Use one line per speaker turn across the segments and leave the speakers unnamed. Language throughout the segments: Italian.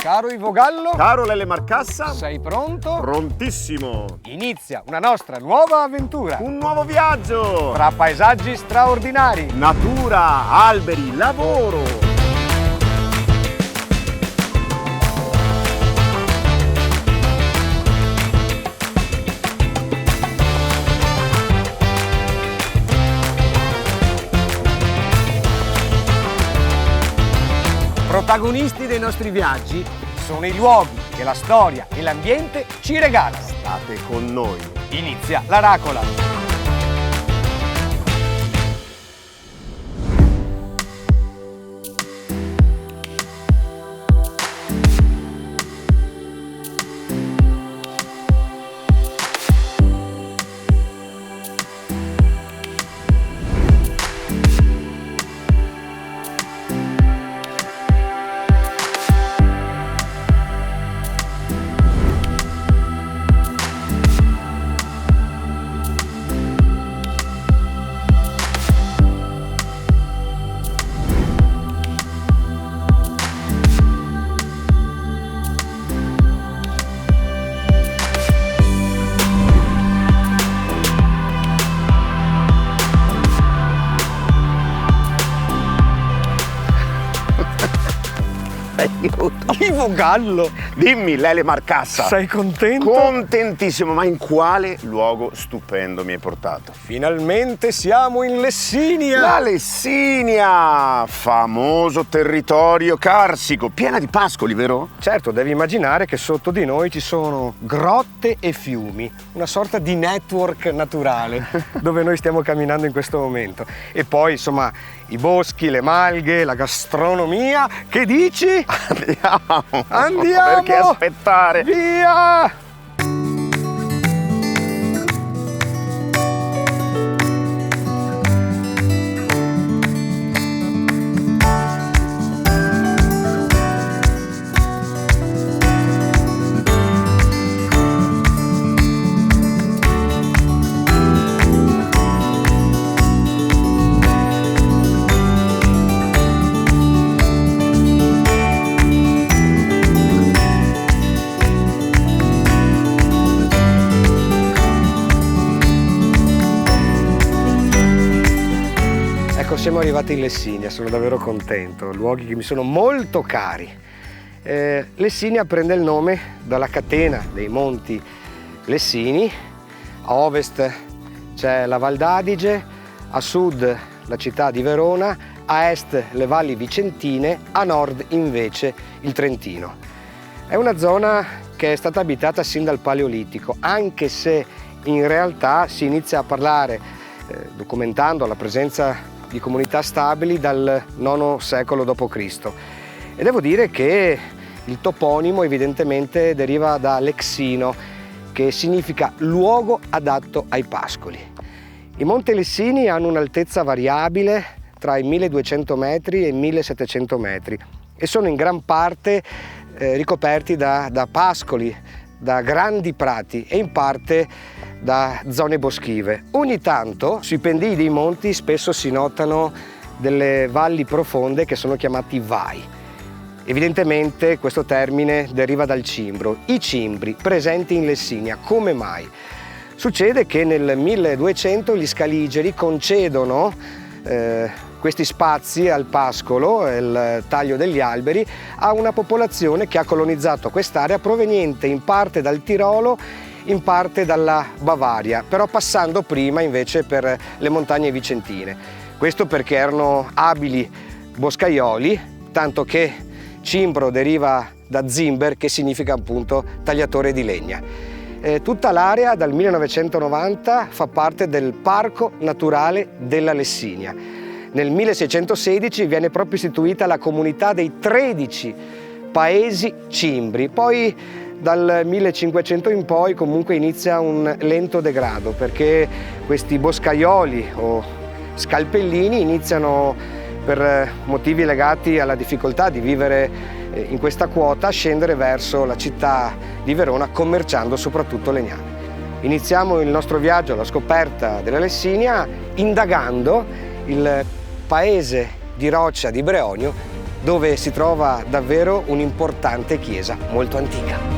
Caro Ivo Gallo,
caro Lele Marcassa,
sei pronto?
Prontissimo!
Inizia una nostra nuova avventura.
Un nuovo viaggio!
Tra paesaggi straordinari,
natura, alberi, lavoro!
Protagonisti dei nostri viaggi sono i luoghi che la storia e l'ambiente ci regalano.
State con noi.
Inizia la Racola. Ivo Gallo,
Dimmi, Lele Marcassa.
sei contento?
Contentissimo, ma in quale luogo stupendo mi hai portato?
Finalmente siamo in Lessinia!
La Lessinia, famoso territorio carsico, piena di pascoli, vero?
Certo, devi immaginare che sotto di noi ci sono grotte e fiumi, una sorta di network naturale dove noi stiamo camminando in questo momento. E poi, insomma, i boschi, le malghe, la gastronomia. Che dici?
Andiamo!
Andiamo!
Perché aspettare?
Via! Siamo arrivati in Lessinia, sono davvero contento, luoghi che mi sono molto cari. Lessinia prende il nome dalla catena dei monti Lessini. A ovest c'è la Val d'Adige, a sud la città di Verona, a est le valli vicentine, a nord invece il Trentino. È una zona che è stata abitata sin dal Paleolitico, anche se in realtà si inizia a parlare, documentando la presenza di comunità stabili dal IX secolo d.C. E devo dire che il toponimo evidentemente deriva da lexino, che significa luogo adatto ai pascoli. I Monti Lessini hanno un'altezza variabile tra i 1200 metri e i 1700 metri e sono in gran parte ricoperti da pascoli, da grandi prati e in parte da zone boschive. Ogni tanto sui pendii dei monti spesso si notano delle valli profonde che sono chiamati vai. Evidentemente questo termine deriva dal cimbro. I cimbri presenti in Lessinia, come mai? Succede che nel 1200 gli scaligeri concedono questi spazi al pascolo, il taglio degli alberi, a una popolazione che ha colonizzato quest'area proveniente in parte dal Tirolo, in parte dalla Bavaria, però passando prima invece per le montagne vicentine. Questo perché erano abili boscaioli, tanto che cimbro deriva da zimber, che significa appunto tagliatore di legna. Tutta l'area dal 1990 fa parte del Parco Naturale della Lessinia. Nel 1616 viene proprio istituita la comunità dei 13 paesi cimbri, poi dal 1500 in poi comunque inizia un lento degrado, perché questi boscaioli o scalpellini iniziano, per motivi legati alla difficoltà di vivere in questa quota, a scendere verso la città di Verona, commerciando soprattutto legname. Iniziamo il nostro viaggio alla scoperta della Lessinia indagando il paese di roccia di Breonio dove si trova davvero un'importante chiesa molto antica.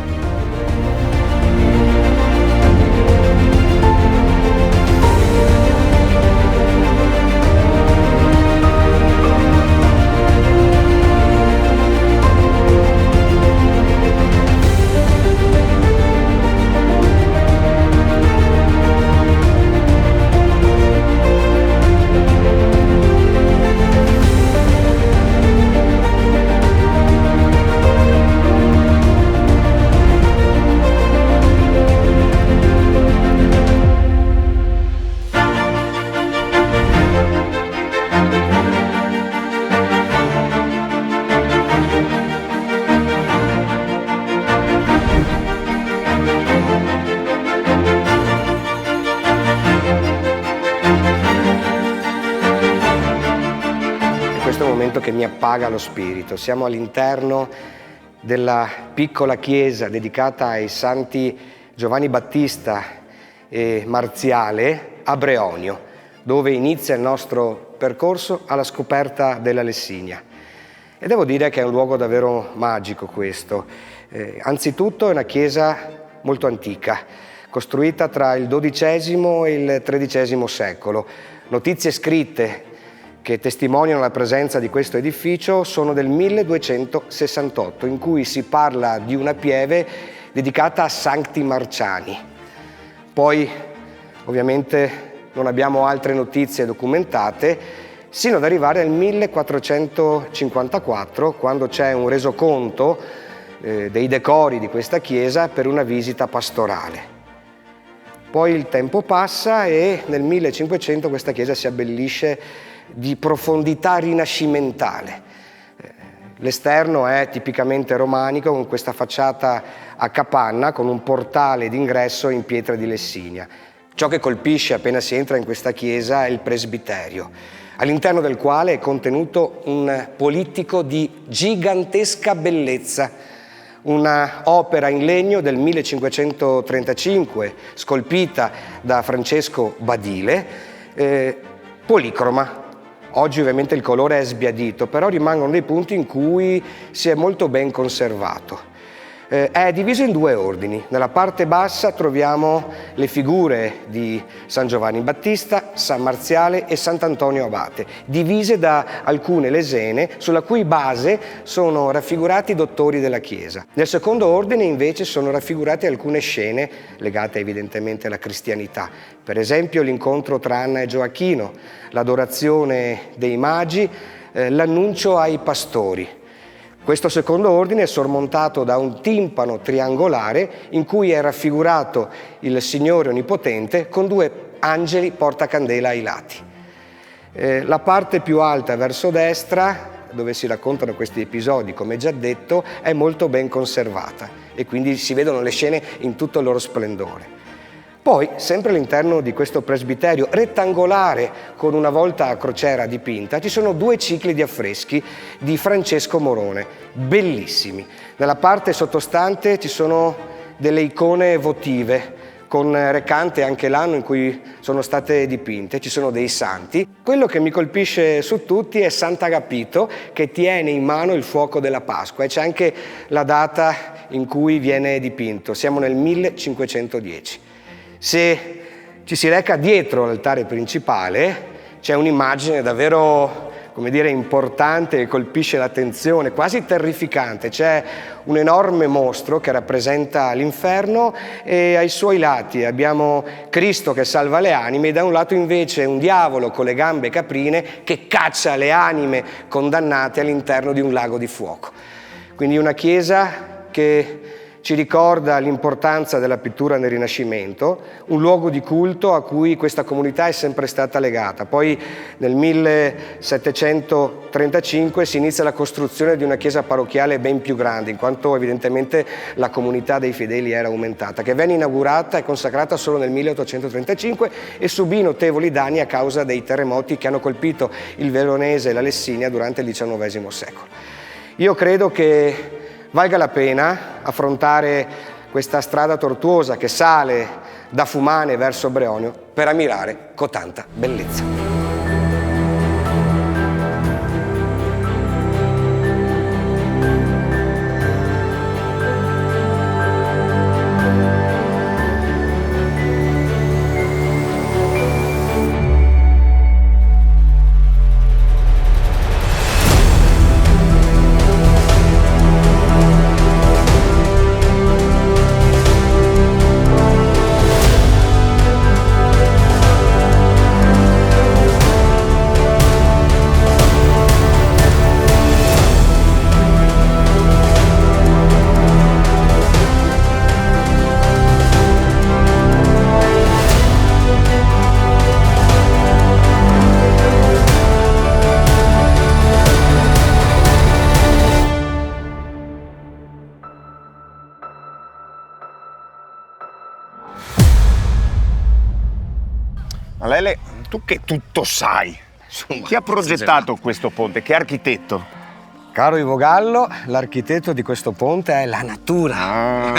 Questo è un momento che mi appaga lo spirito. Siamo all'interno della piccola chiesa dedicata ai santi Giovanni Battista e Marziale a Breonio, dove inizia il nostro percorso alla scoperta della Lessinia. E devo dire che è un luogo davvero magico questo. Anzitutto è una chiesa molto antica, costruita tra il XII e il XIII secolo. Notizie scritte che testimoniano la presenza di questo edificio sono del 1268, in cui si parla di una pieve dedicata a Sancti Marciani. Poi, ovviamente, non abbiamo altre notizie documentate, sino ad arrivare al 1454, quando c'è un resoconto dei decori di questa chiesa per una visita pastorale. Poi il tempo passa e nel 1500 questa chiesa si abbellisce di profondità rinascimentale. L'esterno è tipicamente romanico, con questa facciata a capanna con un portale d'ingresso in pietra di Lessinia. Ciò che colpisce appena si entra in questa chiesa è il presbiterio, all'interno del quale è contenuto un polittico di gigantesca bellezza, una opera in legno del 1535, scolpita da Francesco Badile, policroma. Oggi ovviamente il colore è sbiadito, però rimangono dei punti in cui si è molto ben conservato. È diviso in due ordini. Nella parte bassa troviamo le figure di San Giovanni Battista, San Marziale e Sant'Antonio Abate, divise da alcune lesene sulla cui base sono raffigurati i dottori della Chiesa. Nel secondo ordine invece sono raffigurate alcune scene legate evidentemente alla cristianità, per esempio l'incontro tra Anna e Gioacchino, l'adorazione dei magi, l'annuncio ai pastori. Questo secondo ordine è sormontato da un timpano triangolare in cui è raffigurato il Signore Onnipotente con due angeli portacandela ai lati. La parte più alta verso destra, dove si raccontano questi episodi, come già detto, è molto ben conservata e quindi si vedono le scene in tutto il loro splendore. Poi, sempre all'interno di questo presbiterio rettangolare con una volta a crociera dipinta, ci sono due cicli di affreschi di Francesco Morone, bellissimi. Nella parte sottostante ci sono delle icone votive, con recante anche l'anno in cui sono state dipinte, ci sono dei santi. Quello che mi colpisce su tutti è Sant'Agapito, che tiene in mano il fuoco della Pasqua, e c'è anche la data in cui viene dipinto, siamo nel 1510. Se ci si reca dietro l'altare principale c'è un'immagine davvero, come dire, importante, che colpisce l'attenzione, quasi terrificante. C'è un enorme mostro che rappresenta l'inferno e ai suoi lati abbiamo Cristo che salva le anime e da un lato invece un diavolo con le gambe caprine che caccia le anime condannate all'interno di un lago di fuoco. Quindi una chiesa che ci ricorda l'importanza della pittura nel Rinascimento, un luogo di culto a cui questa comunità è sempre stata legata. Poi nel 1735 si inizia la costruzione di una chiesa parrocchiale ben più grande, in quanto evidentemente la comunità dei fedeli era aumentata, che venne inaugurata e consacrata solo nel 1835 e subì notevoli danni a causa dei terremoti che hanno colpito il Veronese e la Lessinia durante il XIX secolo. Io credo che valga la pena affrontare questa strada tortuosa che sale da Fumane verso Breonio per ammirare cotanta bellezza.
tu che tutto sai, chi ha progettato questo ponte? Che architetto?
Caro Ivo Gallo, l'architetto di questo ponte è la natura.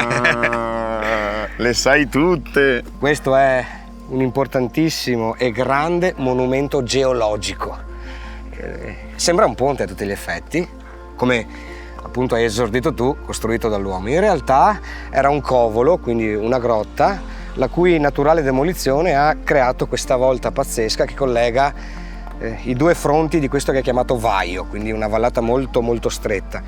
Le sai tutte.
Questo è un importantissimo e grande monumento geologico. Sembra un ponte a tutti gli effetti, come appunto hai esordito tu, costruito dall'uomo. In realtà era un covolo, quindi una grotta, la cui naturale demolizione ha creato questa volta pazzesca che collega i due fronti di questo che è chiamato Vaio, quindi una vallata molto molto stretta.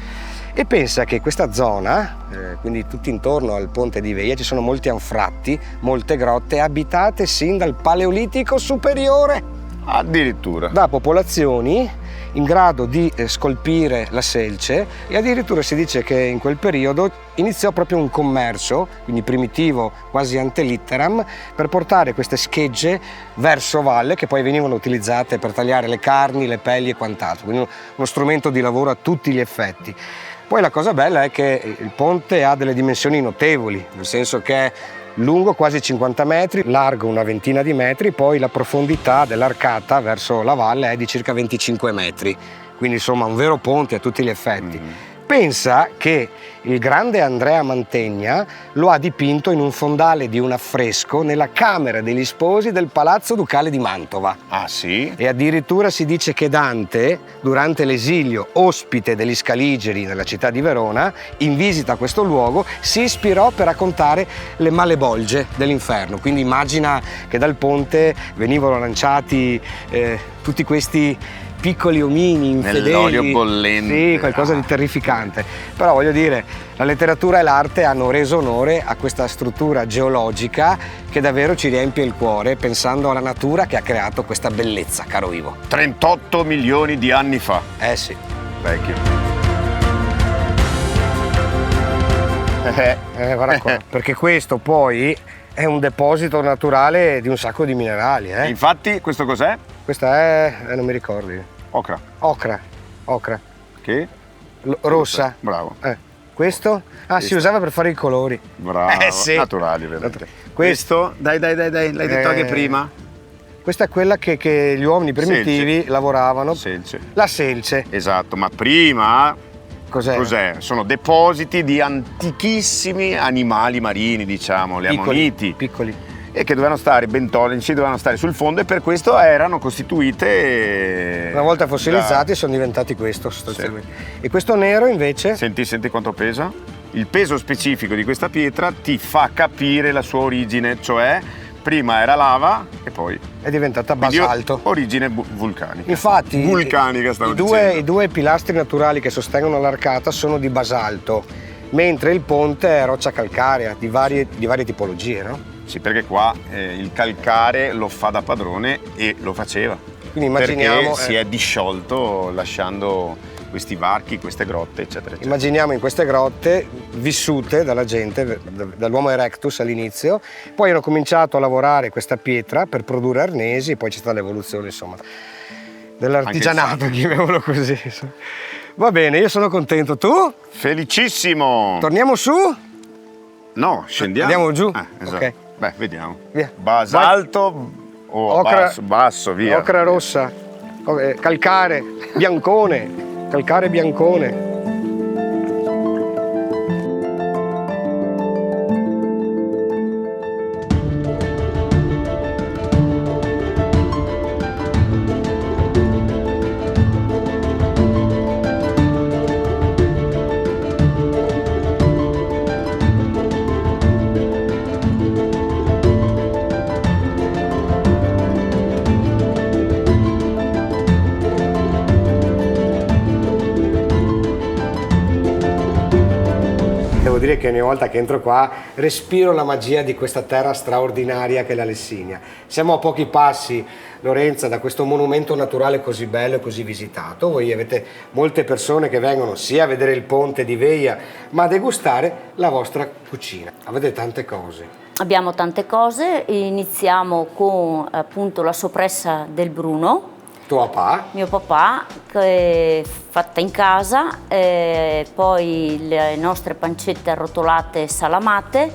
E pensa che questa zona, quindi tutto intorno al ponte di Veia, ci sono molti anfratti, molte grotte abitate sin dal Paleolitico superiore.
Addirittura.
Da popolazioni in grado di scolpire la selce, e addirittura si dice che in quel periodo iniziò proprio un commercio, quindi primitivo, quasi ante litteram, per portare queste schegge verso valle che poi venivano utilizzate per tagliare le carni, le pelli e quant'altro, quindi uno strumento di lavoro a tutti gli effetti. Poi la cosa bella è che il ponte ha delle dimensioni notevoli, nel senso che è lungo quasi 50 metri, largo una ventina di metri, poi la profondità dell'arcata verso la valle è di circa 25 metri, quindi insomma un vero ponte a tutti gli effetti. Pensa che il grande Andrea Mantegna lo ha dipinto in un fondale di un affresco nella Camera degli Sposi del Palazzo Ducale di Mantova.
Ah sì?
E addirittura si dice che Dante, durante l'esilio ospite degli Scaligeri nella città di Verona, in visita a questo luogo, si ispirò per raccontare le malebolge dell'inferno. Quindi immagina che dal ponte venivano lanciati tutti questi piccoli omini infedeli.
Nell'olio bollente.
Sì, qualcosa di terrificante. Però voglio dire, la letteratura e l'arte hanno reso onore a questa struttura geologica che davvero ci riempie il cuore pensando alla natura che ha creato questa bellezza, caro Ivo.
38 milioni di anni fa.
Eh sì.
Vecchio.
Guarda qua, perché questo poi è un deposito naturale di un sacco di minerali.
Infatti, questo cos'è?
Questa è, non mi ricordi.
Ocra.
Ocra.
Che?
Rossa.
Bravo.
Questo? Ah, si usava per fare i colori.
Bravo.
Sì.
Naturali, vedete.
Questo?
Dai, l'hai detto anche prima?
Questa è quella che gli uomini primitivi
Selce.
lavoravano.
Selce.
La selce.
Esatto, ma prima
Cos'è?
Sono depositi di antichissimi animali marini, diciamo, le ammoniti.
Piccoli.
E che dovevano stare, bentonici, dovevano stare sul fondo, e per questo erano costituite.
Una volta fossilizzati sono diventati questo sostanzialmente. Sì. E questo nero invece?
Senti quanto pesa? Il peso specifico di questa pietra ti fa capire la sua origine, cioè prima era lava e poi
è diventata basalto.
Origine vulcanica.
Infatti
vulcanica stavo dicendo.
I due pilastri naturali che sostengono l'arcata sono di basalto, mentre il ponte è roccia calcarea di varie tipologie, no?
Sì, perché qua il calcare lo fa da padrone e lo faceva.
Quindi immaginiamo.
Perché si è disciolto lasciando questi varchi, queste grotte, eccetera, eccetera.
Immaginiamo in queste grotte vissute dalla gente, dall'Homo erectus all'inizio, poi hanno cominciato a lavorare questa pietra per produrre arnesi, poi c'è stata l'evoluzione, insomma, dell'artigianato, chiamiamolo così. Va bene, io sono contento. Tu?
Felicissimo!
Torniamo su?
No, scendiamo.
Andiamo giù?
Esatto.
Ok.
Beh, vediamo.
Via.
Basalto o
Ocra,
basso, via.
Ocra rossa, calcare, biancone. Calcare biancone. Devo dire che ogni volta che entro qua respiro la magia di questa terra straordinaria che è la Lessinia. Siamo a pochi passi, Lorenza, da questo monumento naturale così bello e così visitato. Voi avete molte persone che vengono sia a vedere il ponte di Veia, ma a degustare la vostra cucina. Avete tante cose.
Abbiamo tante cose, iniziamo con appunto la soppressa del Bruno.
Tuo papà?
Mio papà, che è fatta in casa, poi le nostre pancette arrotolate e salamate,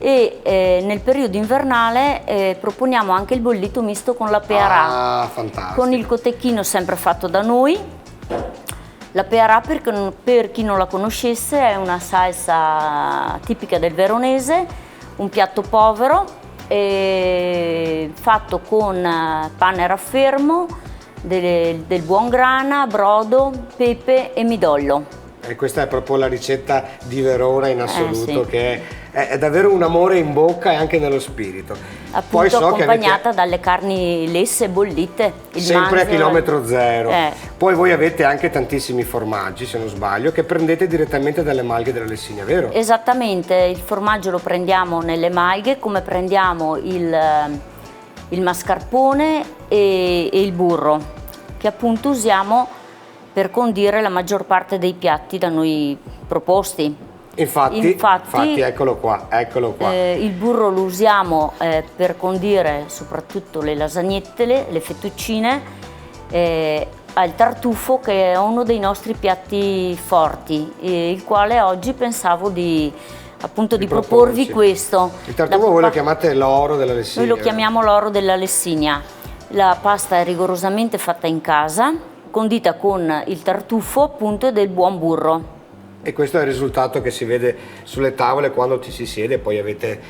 e nel periodo invernale proponiamo anche il bollito misto con la pearà,
fantastico.
con il cotechino sempre fatto da noi. La pearà, per chi non la conoscesse, è una salsa tipica del veronese, un piatto povero fatto con pane raffermo, del buon grana, brodo, pepe e midollo.
E questa è proprio la ricetta di Verona in assoluto,
sì.
che è davvero un amore in bocca e anche nello spirito.
Appunto
Poi so
accompagnata dalle carni lesse bollite, il
sempre a
manzo,
chilometro zero.
Eh.
Poi voi avete anche tantissimi formaggi, se non sbaglio, che prendete direttamente dalle malghe della Lessinia, vero?
Esattamente, il formaggio lo prendiamo nelle malghe, come prendiamo il mascarpone e il burro, che appunto usiamo per condire la maggior parte dei piatti da noi proposti.
Infatti eccolo qua.
Il burro lo usiamo per condire soprattutto le lasagnette, le fettuccine, al tartufo, che è uno dei nostri piatti forti, il quale oggi pensavo di proporvi questo.
Il tartufo voi lo chiamate l'oro della Lessinia?
Noi lo chiamiamo l'oro della Lessinia. La pasta è rigorosamente fatta in casa, condita con il tartufo appunto e del buon burro.
E questo è il risultato che si vede sulle tavole quando ci si siede. Poi avete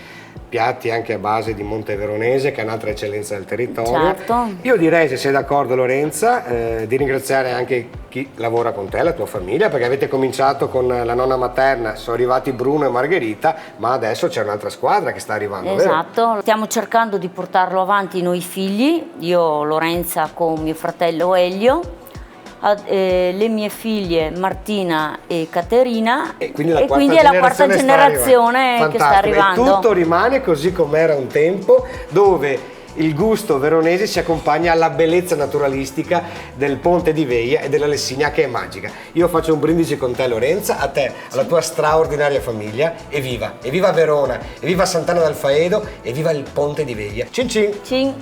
piatti anche a base di Monte Veronese, che è un'altra eccellenza del territorio.
Certo.
Io direi, se sei d'accordo Lorenza, di ringraziare anche chi lavora con te, la tua famiglia, perché avete cominciato con la nonna materna, sono arrivati Bruno e Margherita, ma adesso c'è un'altra squadra che sta arrivando,
Esatto,
vero?
Stiamo cercando di portarlo avanti noi figli, io Lorenza con mio fratello Elio, le mie figlie Martina e Caterina,
e quindi
è la quarta generazione che sta arrivando.
E tutto rimane così com'era un tempo, dove il gusto veronese si accompagna alla bellezza naturalistica del Ponte di Veia e della Lessinia, che è magica. Io faccio un brindisi con te Lorenza, a te, alla tua straordinaria famiglia, e viva Verona, e viva Sant'Anna d'Alfaedo, e viva il Ponte di Veia. Cin cin!
Cin.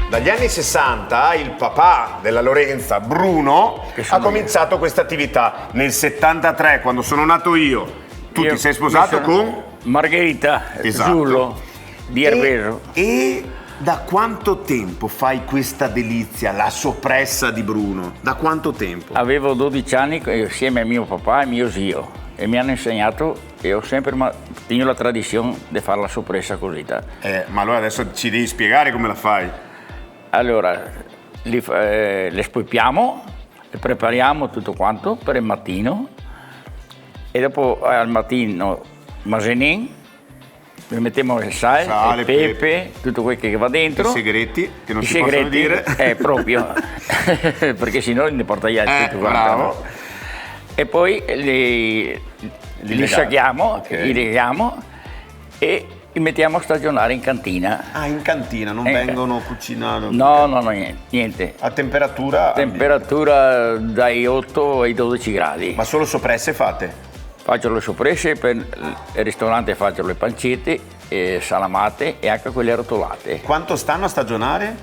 Dagli anni 60 il papà della Lorenza, Bruno, ha cominciato questa attività. Nel 73, quando sono nato io, tu ti sei sposato con
Margherita Giullo di Erbeso.
E da quanto tempo fai questa delizia, la soppressa di Bruno? Da quanto tempo?
Avevo 12 anni insieme a mio papà e mio zio e mi hanno insegnato, e ho sempre tenuto la tradizione di fare la soppressa così.
Ma allora adesso ci devi spiegare come la fai.
Allora, le spolpiamo, le prepariamo tutto quanto per il mattino, e dopo al mattino masenin, le mettiamo il sale, il pepe, tutto quel che va dentro.
I segreti, che non
I
si possono dire.
Proprio, perché sennò ne porta gli altri tutto quanto.
Bravo.
E poi li sciacchiamo, li leghiamo e li mettiamo a stagionare in cantina.
Ah, in cantina, non vengono cucinati?
No, niente.
A temperatura?
Temperatura dai 8 ai 12 gradi.
Ma solo soppresse fate?
Faccio le soppresse, per il ristorante faccio le pancette, salamate e anche quelle arrotolate.
Quanto stanno a stagionare?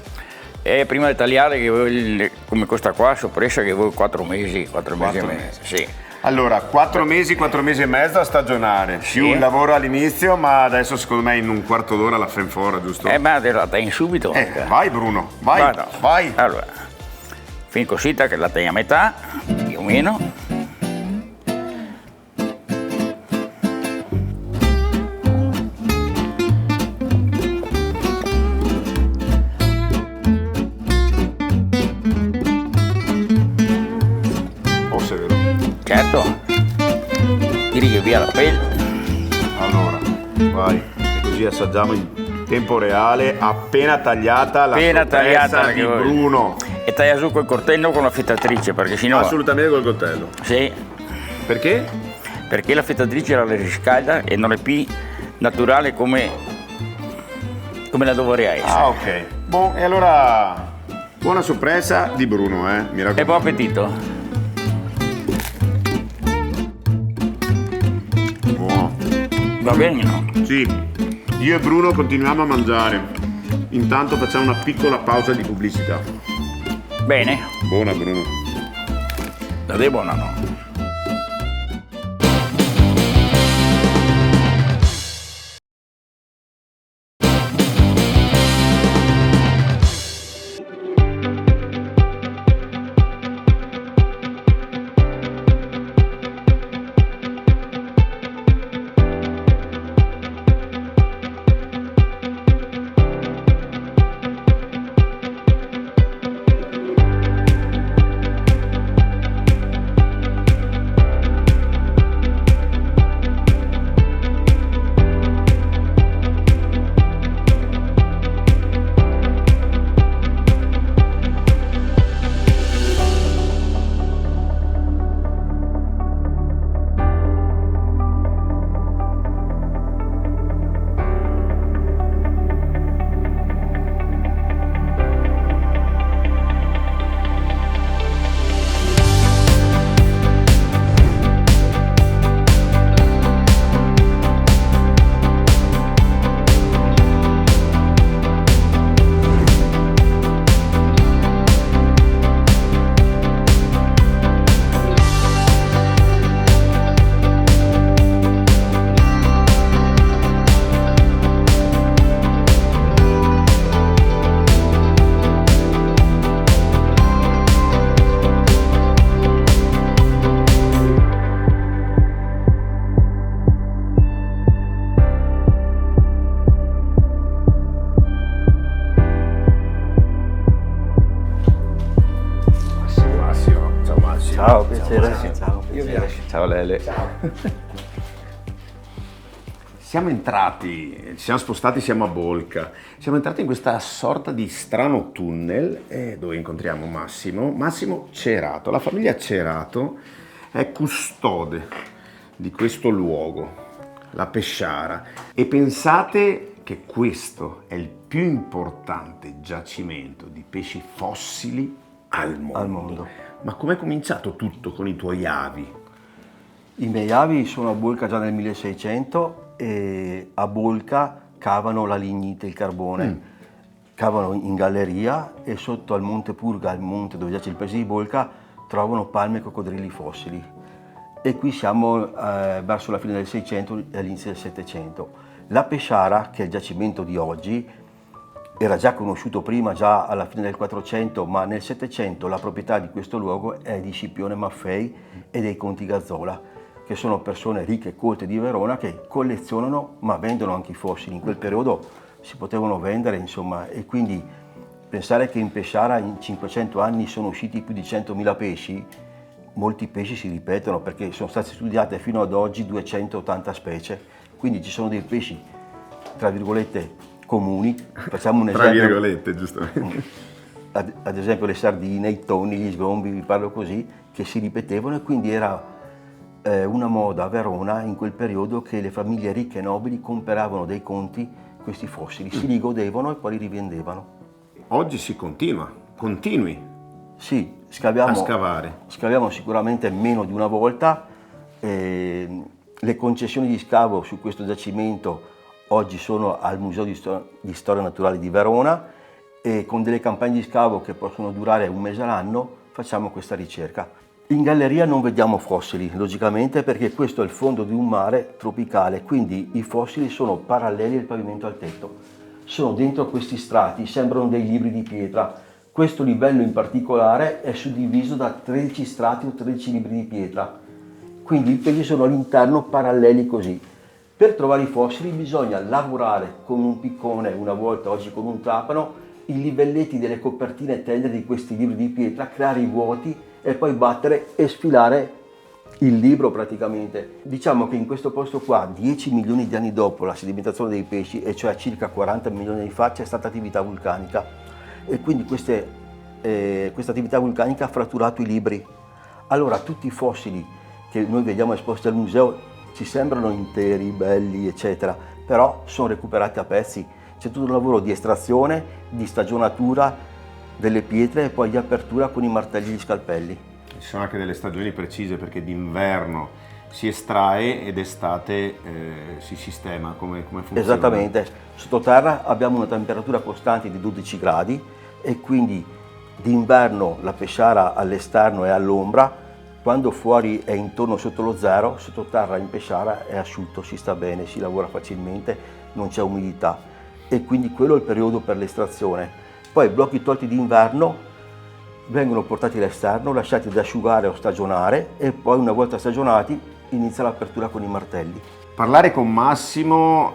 Prima di tagliare, che vuoi, come questa qua, soppressa, che vuoi 4 mesi, 4 mesi e mezzo. Sì.
Allora, 4 mesi e mezzo a stagionare, più il lavoro all'inizio, ma adesso secondo me in un quarto d'ora la fai fuori, giusto?
Ma te la tagli subito.
Vai Bruno, vai.
Allora, fin cosita che la tagli a metà, più o meno. Certo, tiri via la pelle.
Allora, vai, e così assaggiamo in tempo reale, appena tagliata la soppressa di Bruno.
E taglia su col coltello con la fittatrice, perché sennò...
Assolutamente col coltello.
Sì.
Perché?
Perché la fittatrice la riscalda e non è più naturale come la dovrei essere.
Ah, ok. Boh, e allora Buona sorpresa di Bruno, mi raccomando.
E buon appetito.
Buono.
Va bene, no?
Sì, io e Bruno continuiamo a mangiare. Intanto facciamo una piccola pausa di pubblicità.
Bene.
Buona Bruno.
Da te buona, no?
Ciao, piacere.
Ciao Lele.
Siamo entrati, ci siamo spostati, siamo a Bolca. Siamo entrati in questa sorta di strano tunnel dove incontriamo Massimo. Massimo Cerato. La famiglia Cerato è custode di questo luogo, la Pesciara. E pensate che questo è il più importante giacimento di pesci fossili al mondo. Ma com'è cominciato tutto con i tuoi avi?
I miei avi sono a Bolca già nel 1600 e a Bolca cavano la lignite, il carbone. Cavano in galleria e sotto al Monte Purga, al monte dove giace il paese di Bolca, trovano palme e coccodrilli fossili. E qui siamo verso la fine del 600 e all'inizio del 700. La Pesciara, che è il giacimento di oggi, era già conosciuto prima, già alla fine del 400, ma nel 700 la proprietà di questo luogo è di Scipione Maffei e dei Conti Gazzola, che sono persone ricche e colte di Verona che collezionano ma vendono anche i fossili. In quel periodo si potevano vendere, insomma, e quindi pensare che in Pesciara in 500 anni sono usciti più di 100.000 pesci, molti pesci si ripetono perché sono state studiate fino ad oggi 280 specie, quindi ci sono dei pesci, tra virgolette, comuni. Facciamo un esempio.
Tra virgolette, giustamente.
Ad esempio le sardine, i tonni, gli sgombi, vi parlo così, che si ripetevano e quindi era una moda a Verona in quel periodo che le famiglie ricche e nobili comperavano dai conti questi fossili, si li godevano e poi li rivendevano.
Oggi si continui
Sì,
a scavare.
Scaviamo sicuramente meno di una volta. Le concessioni di scavo su questo giacimento oggi sono al Museo di Storia Naturale di Verona e con delle campagne di scavo che possono durare un mese all'anno facciamo questa ricerca. In galleria non vediamo fossili, logicamente, perché questo è il fondo di un mare tropicale, quindi i fossili sono paralleli al pavimento al tetto. Sono dentro questi strati, sembrano dei libri di pietra. Questo livello in particolare è suddiviso da 13 strati o 13 libri di pietra, quindi i pesi sono all'interno paralleli così. Per trovare i fossili bisogna lavorare con un piccone, una volta, oggi con un trapano, i livelletti delle copertine tendere di questi libri di pietra, creare i vuoti e poi battere e sfilare il libro praticamente. Diciamo che in questo posto qua, 10 milioni di anni dopo la sedimentazione dei pesci, e cioè circa 40 milioni di anni fa, c'è stata attività vulcanica e quindi questa attività vulcanica ha fratturato i libri. Allora tutti i fossili che noi vediamo esposti al museo ci sembrano interi, belli, eccetera, però sono recuperati a pezzi. C'è tutto un lavoro di estrazione, di stagionatura, delle pietre e poi di apertura con i martelli e gli scalpelli.
Ci sono anche delle stagioni precise perché d'inverno si estrae ed estate si sistema, come funziona?
Esattamente, sottoterra abbiamo una temperatura costante di 12 gradi e quindi d'inverno la pesciara all'esterno è all'ombra, quando fuori è intorno sotto lo zero, sottoterra in pesciara è asciutto, si sta bene, si lavora facilmente, non c'è umidità e quindi quello è il periodo per l'estrazione. Poi i blocchi tolti d'inverno vengono portati all'esterno, lasciati ad asciugare o stagionare e poi una volta stagionati inizia l'apertura con i martelli.
Parlare con Massimo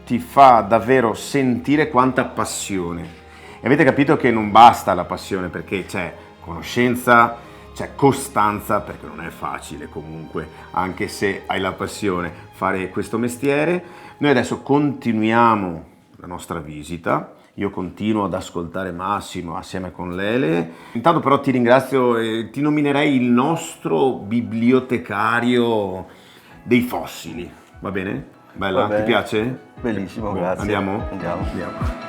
ti fa davvero sentire quanta passione. E avete capito che non basta la passione, perché c'è conoscenza, c'è costanza, perché non è facile comunque, anche se hai la passione, fare questo mestiere. Noi adesso continuiamo la nostra visita. Io continuo ad ascoltare Massimo assieme con Lele. Intanto però ti ringrazio e ti nominerei il nostro bibliotecario dei fossili. Va bene? Bella?
Va bene.
Ti piace?
Bellissimo,
Boh,
grazie.
Andiamo?
Andiamo.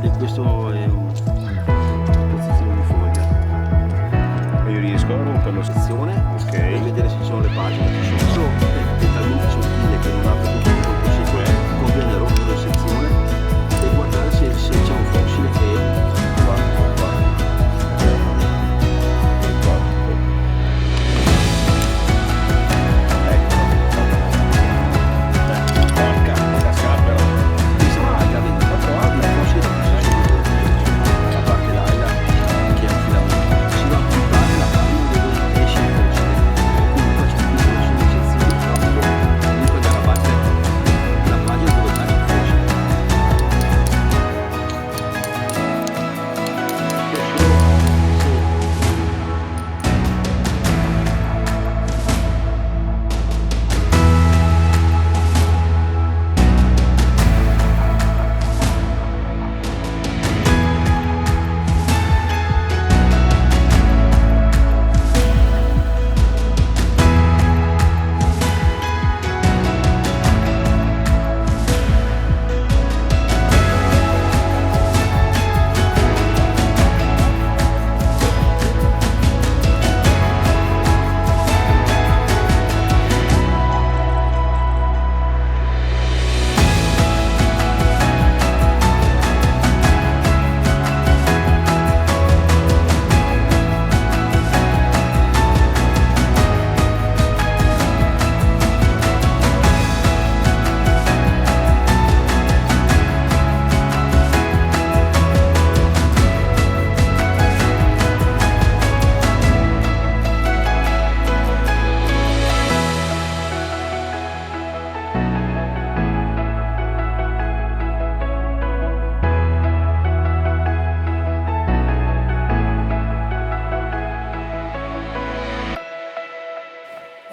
E questo è un pezzettino di foglia.
Io riesco a romperlo.
Sezione
Ok.
e vedere se ci sono le pagine. Ci sono è talmente sottile che non apre tutto il colpo, conviene rompere la sezione e guardare se c'è un fossile che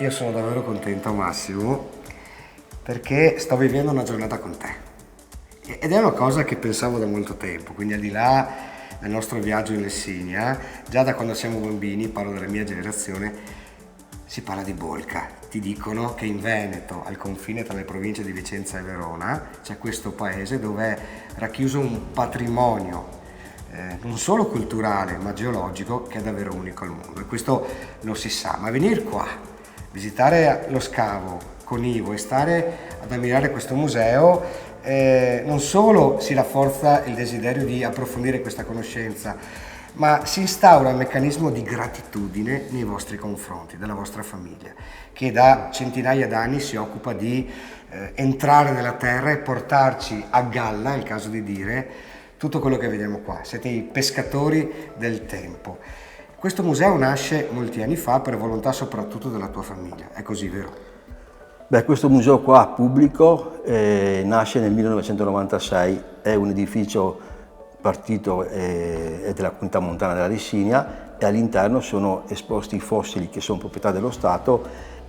Io sono davvero contento, Massimo, perché sto vivendo una giornata con te. Ed è una cosa che pensavo da molto tempo, quindi al di là del nostro viaggio in Lessinia, già da quando siamo bambini, parlo della mia generazione, si parla di Bolca. Ti dicono che in Veneto, al confine tra le province di Vicenza e Verona, c'è questo paese dove è racchiuso un patrimonio non solo culturale ma geologico che è davvero unico al mondo, e questo lo si sa. Ma venire qua, visitare lo scavo con Ivo e stare ad ammirare questo museo, non solo si rafforza il desiderio di approfondire questa conoscenza, ma si instaura un meccanismo di gratitudine nei vostri confronti, della vostra famiglia, che da centinaia d'anni si occupa di entrare nella terra e portarci a galla, è il caso di dire, tutto quello che vediamo qua. Siete i pescatori del tempo. Questo museo nasce molti anni fa per volontà soprattutto della tua famiglia, è così, vero?
Beh, questo museo qua pubblico nasce nel 1996, è un edificio partito è della Comunità Montana della Lessinia e all'interno sono esposti i fossili che sono proprietà dello Stato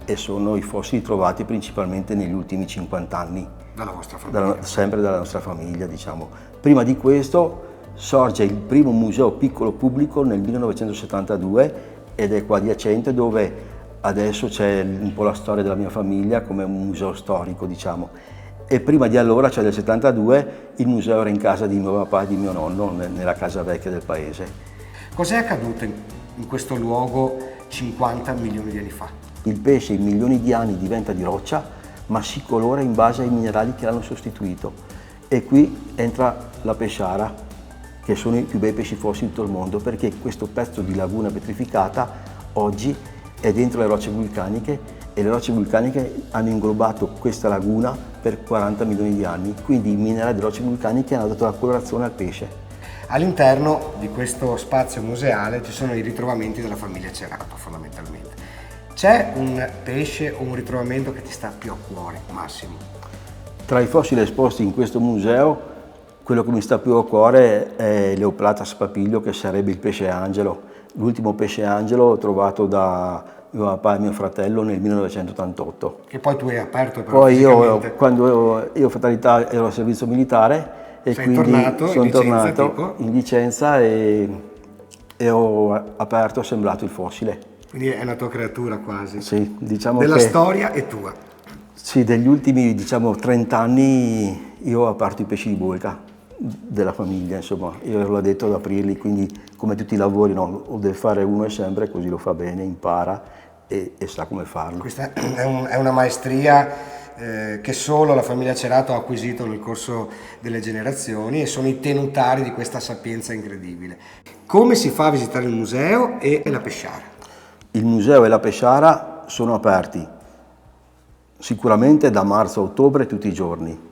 e sono i fossili trovati principalmente negli ultimi 50 anni.
Dalla vostra famiglia?
Sempre dalla nostra famiglia, diciamo. Prima di questo sorge il primo museo piccolo pubblico nel 1972 ed è qua adiacente, dove adesso c'è un po' la storia della mia famiglia come un museo storico, diciamo. E prima di allora, cioè del 72, il museo era in casa di mio papà e di mio nonno, nella casa vecchia del paese.
Cos'è accaduto in questo luogo 50 milioni di anni fa?
Il pesce in milioni di anni diventa di roccia, ma si colora in base ai minerali che l'hanno sostituito. E qui entra la pesciara, che sono i più bei pesci fossili di tutto il mondo, perché questo pezzo di laguna petrificata oggi è dentro le rocce vulcaniche e le rocce vulcaniche hanno inglobato questa laguna per 40 milioni di anni, quindi i minerali delle rocce vulcaniche hanno dato la colorazione al pesce.
All'interno di questo spazio museale ci sono i ritrovamenti della famiglia Cerato, fondamentalmente. C'è un pesce o un ritrovamento che ti sta più a cuore, Massimo?
Tra i fossili esposti in questo museo, quello che mi sta più a cuore è Leoplatas papiglio, che sarebbe il pesce angelo, l'ultimo pesce angelo trovato da mio papà e mio fratello nel 1988.
Che poi tu hai aperto però
Poi io,
fisicamente.
quando io fatalità ero a servizio militare e
Sei
quindi
tornato in
sono
licenza,
tornato
tipo?
in licenza e ho aperto e assemblato il fossile.
Quindi è una tua creatura quasi.
Sì, diciamo
Della
che
storia è tua.
sì, degli ultimi 30 anni io ho aperto i pesci di bolca della famiglia, insomma, io ero l'addetto ad aprirli, quindi come tutti i lavori, no, lo deve fare uno e sempre, così lo fa bene, impara e sa come farlo.
Questa è una maestria che solo la famiglia Cerato ha acquisito nel corso delle generazioni e sono i tenutari di questa sapienza incredibile. Come si fa a visitare il museo e la pesciara?
Il museo e la pesciara sono aperti sicuramente da marzo a ottobre tutti i giorni.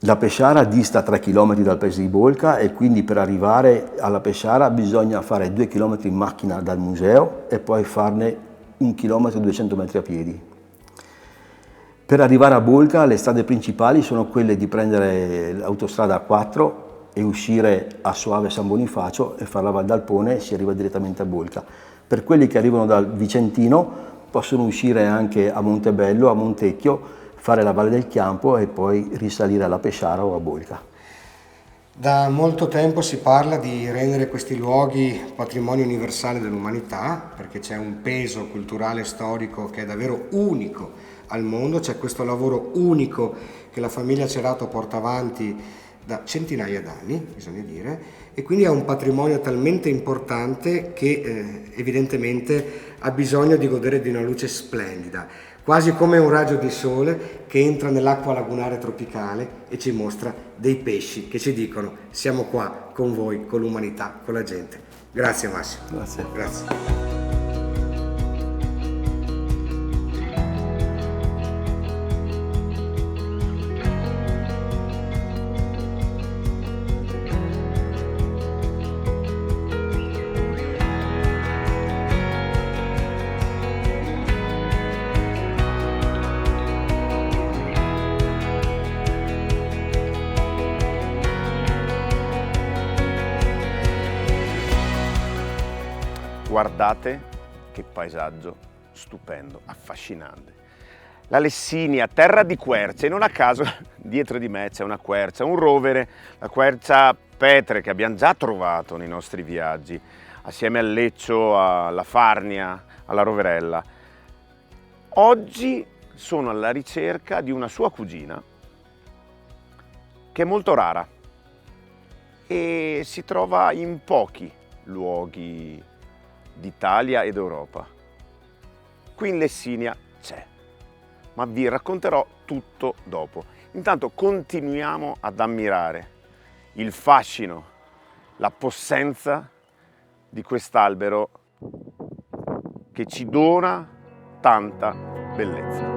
La pesciara dista 3 km dal paese di Bolca e quindi per arrivare alla pesciara bisogna fare 2 km in macchina dal museo e poi farne 1 km e 200 metri a piedi. Per arrivare a Bolca le strade principali sono quelle di prendere l'autostrada A4 e uscire a Soave San Bonifacio e fare la Val d'Alpone e si arriva direttamente a Bolca. Per quelli che arrivano dal Vicentino possono uscire anche a Montebello, a Montecchio, fare la Valle del Chiampo e poi risalire alla Pesciara o a Bolca.
Da molto tempo si parla di rendere questi luoghi patrimonio universale dell'umanità, perché c'è un peso culturale e storico che è davvero unico al mondo, c'è questo lavoro unico che la famiglia Cerato porta avanti da centinaia d'anni, bisogna dire, e quindi è un patrimonio talmente importante che evidentemente ha bisogno di godere di una luce splendida, quasi come un raggio di sole che entra nell'acqua lagunare tropicale e ci mostra dei pesci che ci dicono siamo qua con voi, con l'umanità, con la gente. Grazie Massimo.
Grazie.
Grazie.
Guardate che paesaggio stupendo, affascinante. La Lessinia, terra di querce, e non a caso dietro di me c'è una quercia, un rovere, la quercia Petre che abbiamo già trovato nei nostri viaggi, assieme al Leccio, alla Farnia, alla Roverella. Oggi sono alla ricerca di una sua cugina che è molto rara e si trova in pochi luoghi d'Italia ed Europa. Qui in Lessinia c'è, ma vi racconterò tutto dopo. Intanto continuiamo ad ammirare il fascino, la possenza di quest'albero che ci dona tanta bellezza.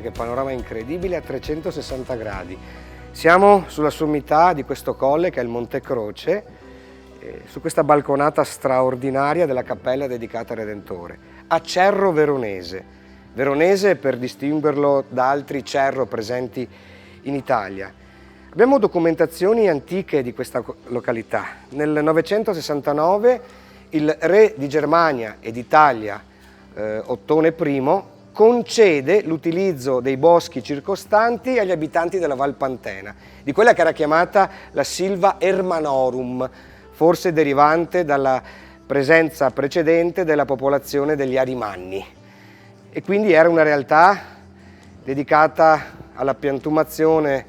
che panorama incredibile a 360 gradi. Siamo sulla sommità di questo colle che è il Monte Croce, su questa balconata straordinaria della cappella dedicata al Redentore, a Cerro Veronese. Veronese per distinguerlo da altri cerro presenti in Italia. Abbiamo documentazioni antiche di questa località. Nel 969 il re di Germania e d'Italia, Ottone I, concede l'utilizzo dei boschi circostanti agli abitanti della Val Pantena, di quella che era chiamata la Silva Hermanorum, forse derivante dalla presenza precedente della popolazione degli Arimanni. E quindi era una realtà dedicata alla piantumazione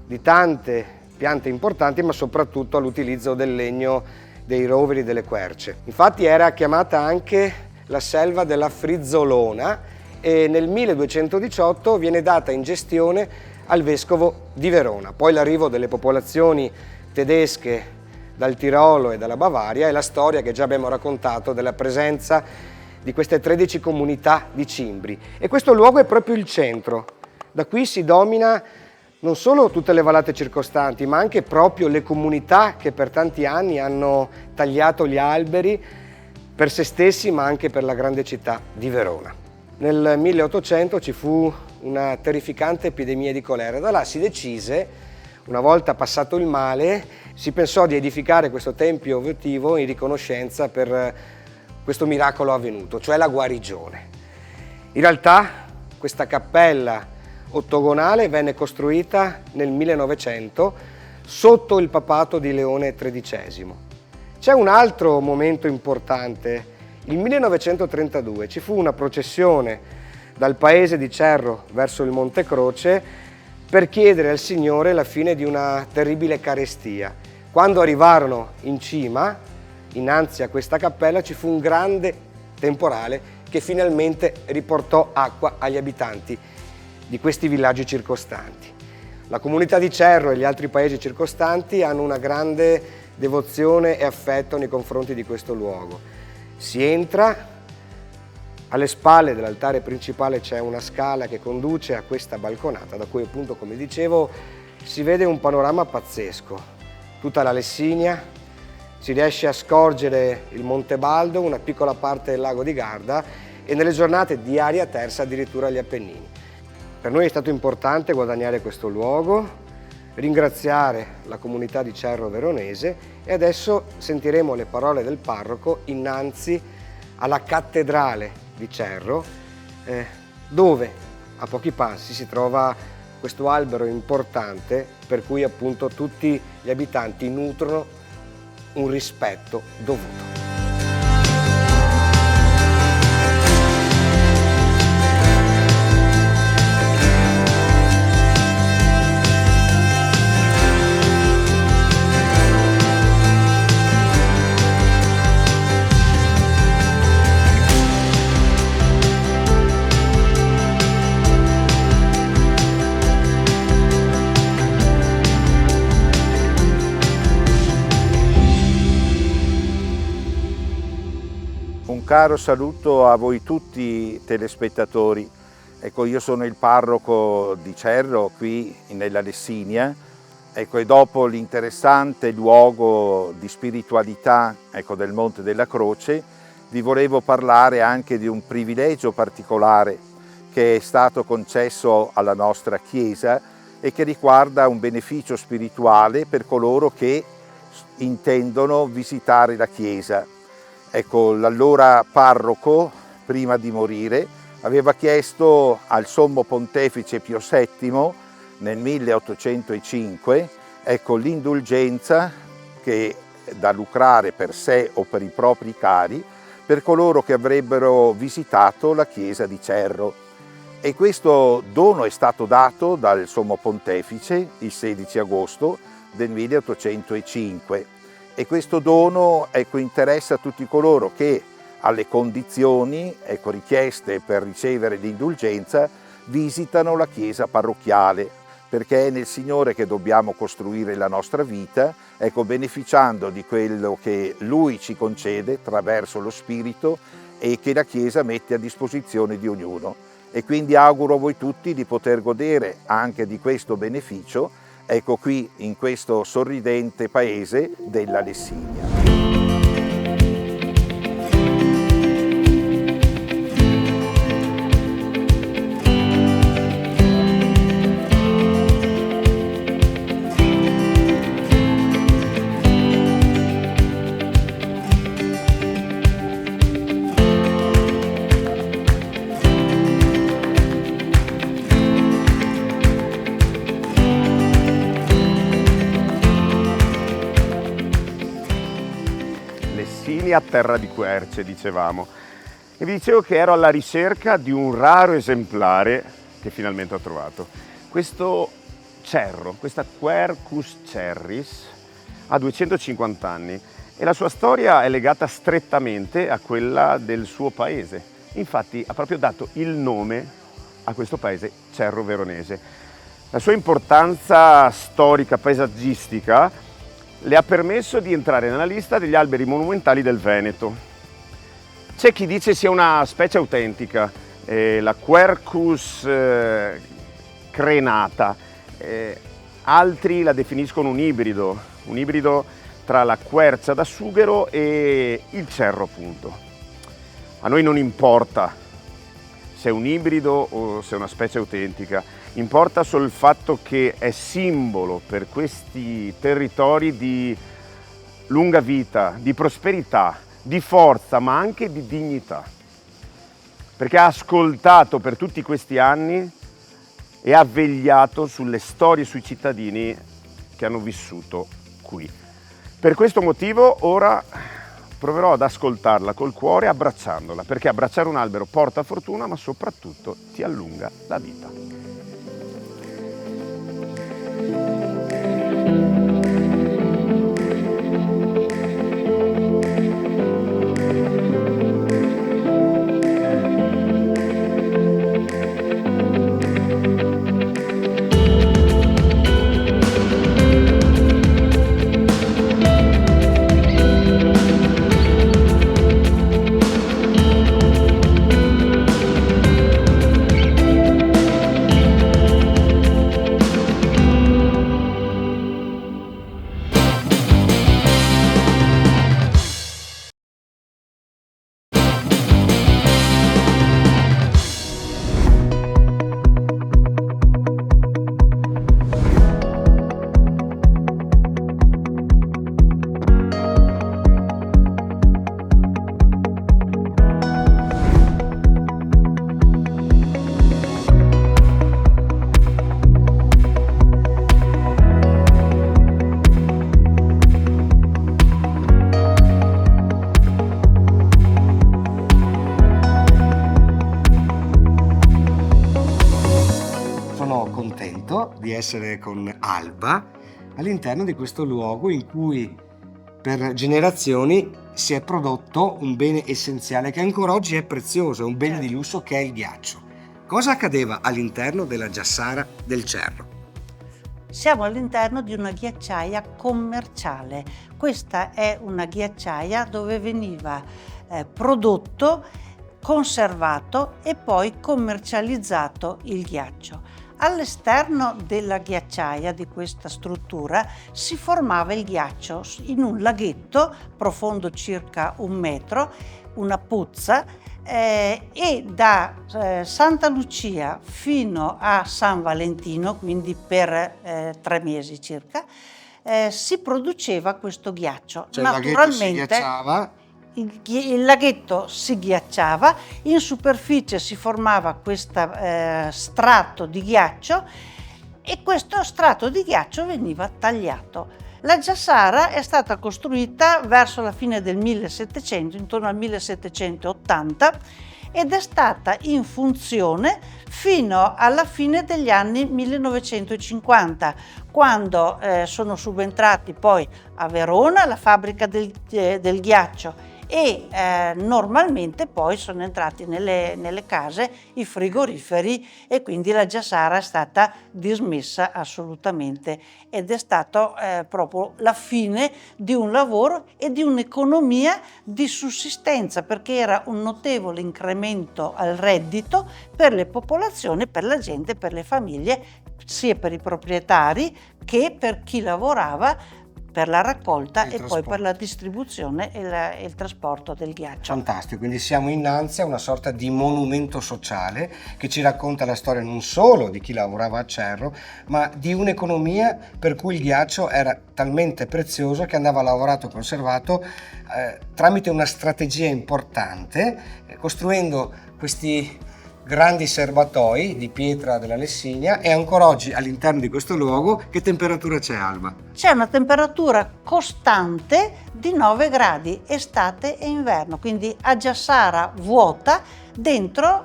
di tante piante importanti, ma soprattutto all'utilizzo del legno dei roveri delle querce. Infatti era chiamata anche la selva della Frizzolona e nel 1218 viene data in gestione al vescovo di Verona. Poi l'arrivo delle popolazioni tedesche dal Tirolo e dalla Bavaria e la storia che già abbiamo raccontato della presenza di queste 13 comunità di cimbri. E questo luogo è proprio il centro. Da qui si domina non solo tutte le vallate circostanti, ma anche proprio le comunità che per tanti anni hanno tagliato gli alberi per se stessi, ma anche per la grande città di Verona. Nel 1800 ci fu una terrificante epidemia di colera. Da là si decise, una volta passato il male, si pensò di edificare questo tempio votivo in riconoscenza per questo miracolo avvenuto, cioè la guarigione. In realtà questa cappella ottagonale venne costruita nel 1900 sotto il papato di Leone XIII. C'è un altro momento importante. Nel 1932 ci fu una processione dal paese di Cerro verso il Monte Croce per chiedere al Signore la fine di una terribile carestia. Quando arrivarono in cima, innanzi a questa cappella, ci fu un grande temporale che finalmente riportò acqua agli abitanti di questi villaggi circostanti. La comunità di Cerro e gli altri paesi circostanti hanno una grande devozione e affetto nei confronti di questo luogo. Si entra, alle spalle dell'altare principale c'è una scala che conduce a questa balconata, da cui appunto, come dicevo, si vede un panorama pazzesco. Tutta la Lessinia, si riesce a scorgere il Monte Baldo, una piccola parte del lago di Garda e nelle giornate di aria tersa addirittura gli Appennini. Per noi è stato importante guadagnare questo luogo, ringraziare la comunità di Cerro Veronese e adesso sentiremo le parole del parroco innanzi alla cattedrale di Cerro, dove a pochi passi si trova questo albero importante per cui appunto tutti gli abitanti nutrono un rispetto dovuto.
Caro saluto a voi tutti telespettatori. Ecco, io sono il parroco di Cerro qui nella Lessinia. Ecco, e dopo l'interessante luogo di spiritualità, ecco, del Monte della Croce, vi volevo parlare anche di un privilegio particolare che è stato concesso alla nostra Chiesa e che riguarda un beneficio spirituale per coloro che intendono visitare la Chiesa. Ecco, l'allora parroco, prima di morire, aveva chiesto al Sommo Pontefice Pio VII nel 1805, ecco, l'indulgenza che da lucrare per sé o per i propri cari per coloro che avrebbero visitato la chiesa di Cerro. E questo dono è stato dato dal Sommo Pontefice il 16 agosto del 1805. E questo dono, ecco, interessa tutti coloro che alle condizioni, ecco, richieste per ricevere l'indulgenza visitano la chiesa parrocchiale, perché è nel Signore che dobbiamo costruire la nostra vita, ecco, beneficiando di quello che Lui ci concede attraverso lo Spirito e che la Chiesa mette a disposizione di ognuno. e quindi auguro a voi tutti di poter godere anche di questo beneficio, ecco qui in questo sorridente paese della Lessinia.
A terra di querce, dicevamo, e vi dicevo che ero alla ricerca di un raro esemplare che finalmente ho trovato. Questo cerro, questa Quercus cerris, ha 250 anni e la sua storia è legata strettamente a quella del suo paese. Infatti ha proprio dato il nome a questo paese, Cerro Veronese. La sua importanza storica, paesaggistica, le ha permesso di entrare nella lista degli alberi monumentali del Veneto. C'è chi dice sia una specie autentica, la Quercus crenata, altri la definiscono un ibrido tra la quercia da sughero e il cerro, appunto. A noi non importa se è un ibrido o se è una specie autentica, importa solo il fatto che è simbolo per questi territori di lunga vita, di prosperità, di forza, ma anche di dignità. Perché ha ascoltato per tutti questi anni e ha vegliato sulle storie, sui cittadini che hanno vissuto qui. Per questo motivo ora proverò ad ascoltarla col cuore, abbracciandola, perché abbracciare un albero porta fortuna, ma soprattutto ti allunga la vita.
Di essere con Alba all'interno di questo luogo in cui per generazioni si è prodotto un bene essenziale che ancora oggi è prezioso, è un bene di lusso che è il ghiaccio. Cosa accadeva all'interno della giassara del Cerro?
Siamo all'interno di una ghiacciaia commerciale. Questa è una ghiacciaia dove veniva prodotto, conservato e poi commercializzato il ghiaccio. All'esterno della ghiacciaia, di questa struttura, si formava il ghiaccio in un laghetto profondo circa 1 metro, una pozza, e da Santa Lucia fino a San Valentino, quindi per 3 mesi circa, si produceva questo ghiaccio.
Cioè naturalmente
il laghetto si ghiacciava, in superficie si formava questo strato di ghiaccio e questo strato di ghiaccio veniva tagliato. La giassara è stata costruita verso la fine del 1700, intorno al 1780, ed è stata in funzione fino alla fine degli anni 1950, quando sono subentrati poi a Verona la fabbrica del ghiaccio e normalmente poi sono entrati nelle case i frigoriferi e quindi la giassara è stata dismessa assolutamente, ed è stato proprio la fine di un lavoro e di un'economia di sussistenza, perché era un notevole incremento al reddito per le popolazioni, per la gente, per le famiglie, sia per i proprietari che per chi lavorava per la raccolta e poi per la distribuzione e il trasporto del ghiaccio.
Fantastico, quindi siamo innanzi a una sorta di monumento sociale che ci racconta la storia non solo di chi lavorava a Cerro, ma di un'economia per cui il ghiaccio era talmente prezioso che andava lavorato e conservato tramite una strategia importante, costruendo questi grandi serbatoi di pietra della Lessinia. E ancora oggi all'interno di questo luogo che temperatura c'è, Alba?
C'è una temperatura costante di 9 gradi estate e inverno, quindi a giassara vuota dentro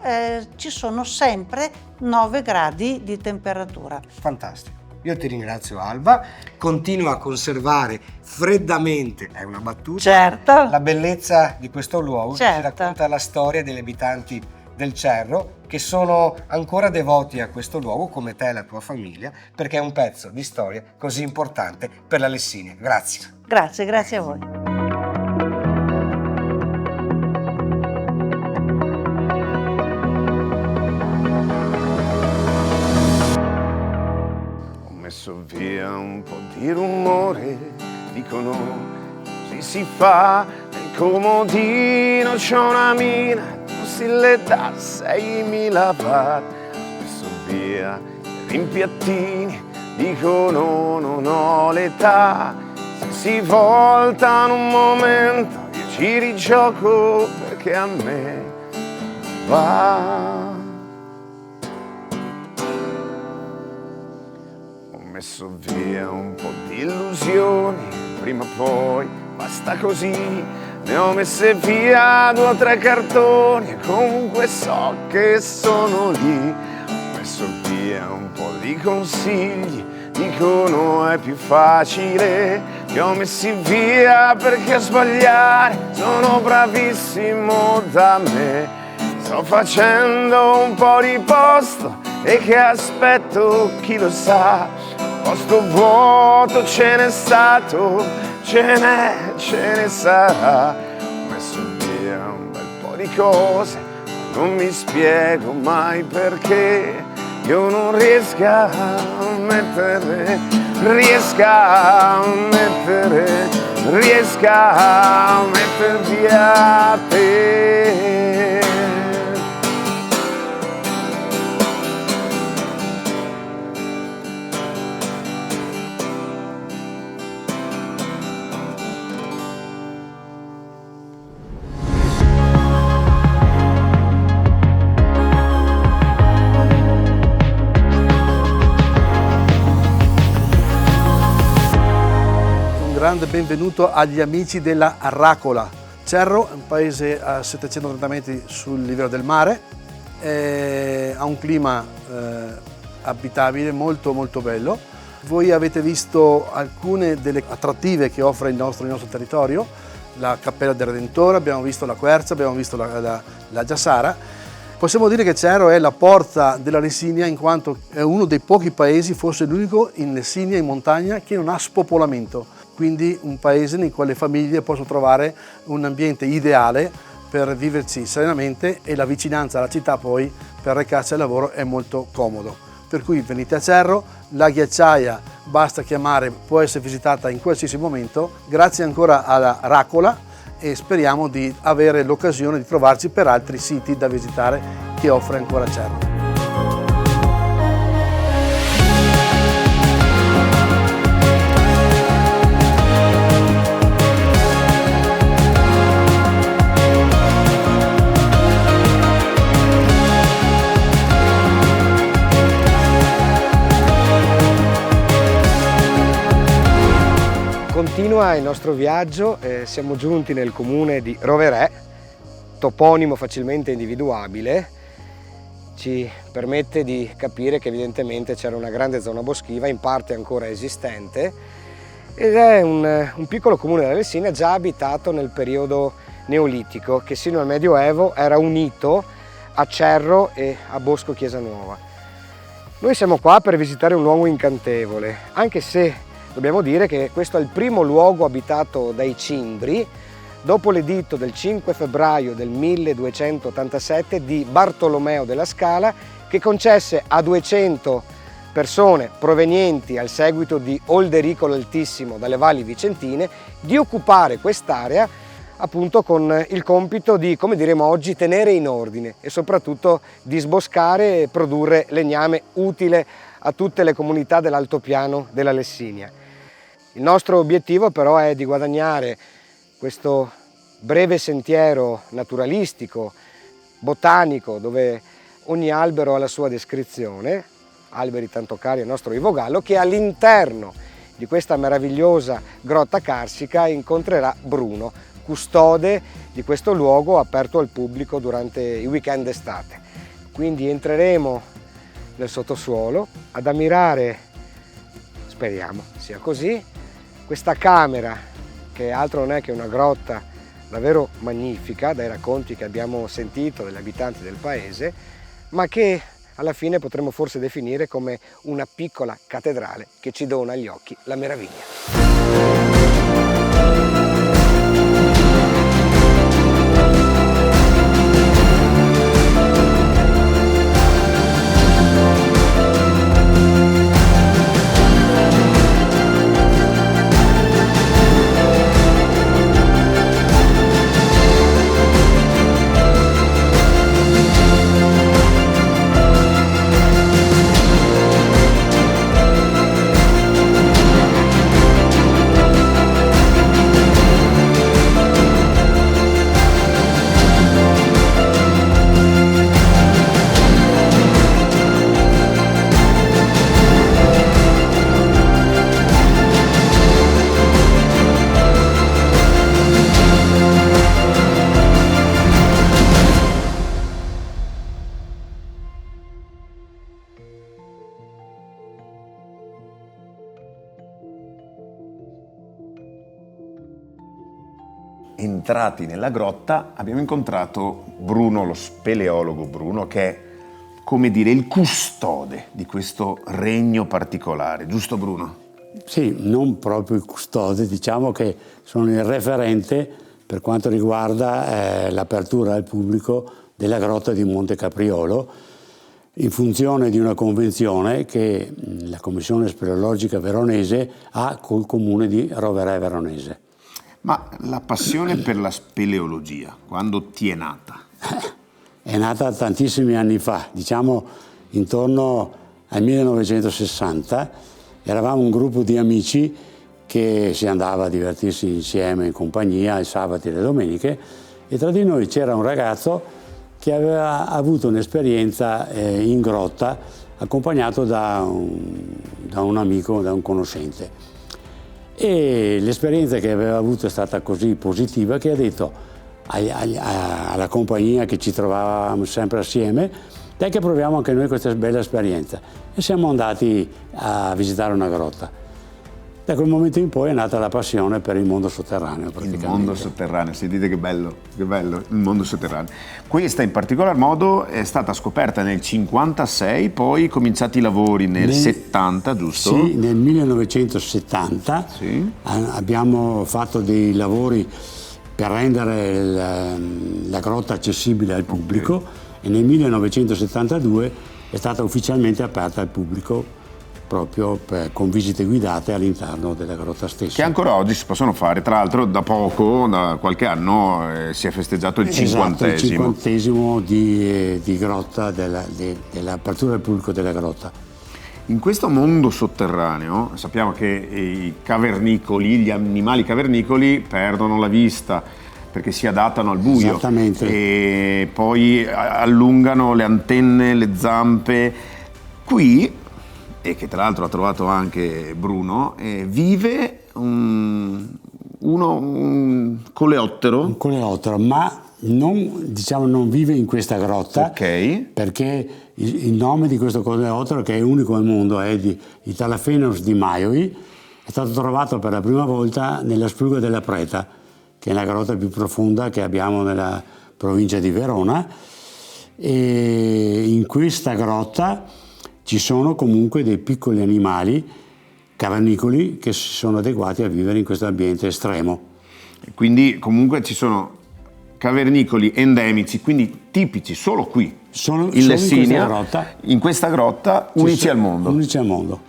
ci sono sempre 9 gradi di temperatura.
Fantastico. Io ti ringrazio, Alba, continua a conservare freddamente, è una battuta,
Certo.
la bellezza di questo luogo che ci
Certo.
racconta la storia degli abitanti del Cerro, che sono ancora devoti a questo luogo come te e la tua famiglia, perché è un pezzo di storia così importante per la Lessinia. Grazie.
Grazie a voi.
Ho messo via un po' di rumore, dicono così si fa, nel comodino c'è una mina, stile da 6.000 watt. Ho messo via i rimpiattini, dicono non ho l'età, se si voltano un momento io ci rigioco perché a me va. Ho messo via un po' di illusioni, prima o poi basta così. Ne ho messe via 2 o 3 cartoni e comunque so che sono lì. Ho messo via un po' di consigli, dicono è più facile. Li ho messi via perché a sbagliare sono bravissimo da me. Sto facendo un po' di posto e che aspetto chi lo sa. Posto vuoto ce n'è stato, ce ne sarà. Ho messo via un bel po' di cose, non mi spiego mai perché io non riesca a mettere via te.
Grande benvenuto agli amici della Racola. Cerro è un paese a 730 metri sul livello del mare, ha un clima abitabile molto bello. Voi avete visto alcune delle attrattive che offre il nostro territorio, la Cappella del Redentore, abbiamo visto la Quercia, abbiamo visto la Giassara. Possiamo dire che Cerro è la porta della Lessinia in quanto è uno dei pochi paesi, forse l'unico in Lessinia, in montagna, che non ha spopolamento. Quindi un paese nel quale le famiglie possono trovare un ambiente ideale per viverci serenamente e la vicinanza alla città poi per recarsi al lavoro è molto comodo. Per cui venite a Cerro, la ghiacciaia basta chiamare, può essere visitata in qualsiasi momento. Grazie ancora alla Racola e speriamo di avere l'occasione di trovarci per altri siti da visitare che offre ancora Cerro.
Continua il nostro viaggio, siamo giunti nel comune di Roverè, toponimo facilmente individuabile, ci permette di capire che evidentemente c'era una grande zona boschiva, in parte ancora esistente, ed è un piccolo comune della Lessinia già abitato nel periodo neolitico che sino al Medioevo era unito a Cerro e a Bosco Chiesa Nuova. Noi siamo qua per visitare un luogo incantevole, anche se dobbiamo dire che questo è il primo luogo abitato dai Cimbri dopo l'editto del 5 febbraio del 1287 di Bartolomeo della Scala, che concesse a 200 persone provenienti al seguito di Olderico l'Altissimo dalle valli vicentine di occupare quest'area appunto con il compito di, come diremo oggi, tenere in ordine e soprattutto disboscare e produrre legname utile a tutte le comunità dell'altopiano della Lessinia. Il nostro obiettivo però è di guadagnare questo breve sentiero naturalistico, botanico, dove ogni albero ha la sua descrizione, alberi tanto cari al nostro Ivo Gallo, che all'interno di questa meravigliosa grotta carsica incontrerà Bruno, custode di questo luogo aperto al pubblico durante i weekend d'estate. Quindi entreremo nel sottosuolo ad ammirare, speriamo sia così, questa camera che altro non è che una grotta davvero magnifica dai racconti che abbiamo sentito dagli abitanti del paese, ma che alla fine potremmo forse definire come una piccola cattedrale che ci dona agli occhi la meraviglia.
Entrati nella grotta abbiamo incontrato Bruno, lo speleologo Bruno, che è, come dire, il custode di questo regno particolare, giusto Bruno?
Sì, non proprio il custode, diciamo che sono il referente per quanto riguarda l'apertura al pubblico della grotta di Monte Capriolo, in funzione di una convenzione che la Commissione Speleologica Veronese ha col comune di Rovereto Veronese.
Ma la passione per la speleologia, quando ti è nata?
È nata tantissimi anni fa, diciamo intorno al 1960. Eravamo un gruppo di amici che si andava a divertirsi insieme in compagnia i sabati e le domeniche, e tra di noi c'era un ragazzo che aveva avuto un'esperienza in grotta accompagnato da un amico, da un conoscente. E l'esperienza che aveva avuto è stata così positiva che ha detto alla compagnia che ci trovavamo sempre assieme: dai che proviamo anche noi questa bella esperienza. E siamo andati a visitare una grotta. Da quel momento in poi è nata la passione per il mondo sotterraneo, praticamente.
Il mondo sotterraneo, sentite che bello, il mondo sotterraneo. Questa in particolar modo è stata scoperta nel 56, poi cominciati i lavori nel 70, giusto?
Sì, nel 1970
sì.
Abbiamo fatto dei lavori per rendere la grotta accessibile al pubblico, okay. E nel 1972 è stata ufficialmente aperta al pubblico, proprio con visite guidate all'interno della grotta stessa.
Che ancora oggi si possono fare, tra l'altro da poco, da qualche anno, si è festeggiato il 50esimo.
Il 50esimo di grotta, dell'apertura al pubblico della grotta.
In questo mondo sotterraneo sappiamo che i cavernicoli, gli animali cavernicoli perdono la vista perché si adattano al buio.
Esattamente.
E poi allungano le antenne, le zampe. Qui, e che tra l'altro ha trovato anche Bruno, vive un coleottero. Un
coleottero, ma non vive in questa grotta,
okay.
Perché il nome di questo coleottero, che è unico al mondo, è di Italaphenos di Maioi, è stato trovato per la prima volta nella Spluga della Preta, che è la grotta più profonda che abbiamo nella provincia di Verona, e in questa grotta ci sono comunque dei piccoli animali cavernicoli che si sono adeguati a vivere in questo ambiente estremo.
Quindi comunque ci sono cavernicoli endemici, quindi tipici solo qui, in Lessinia, in questa grotta unici al mondo.
Unici al mondo.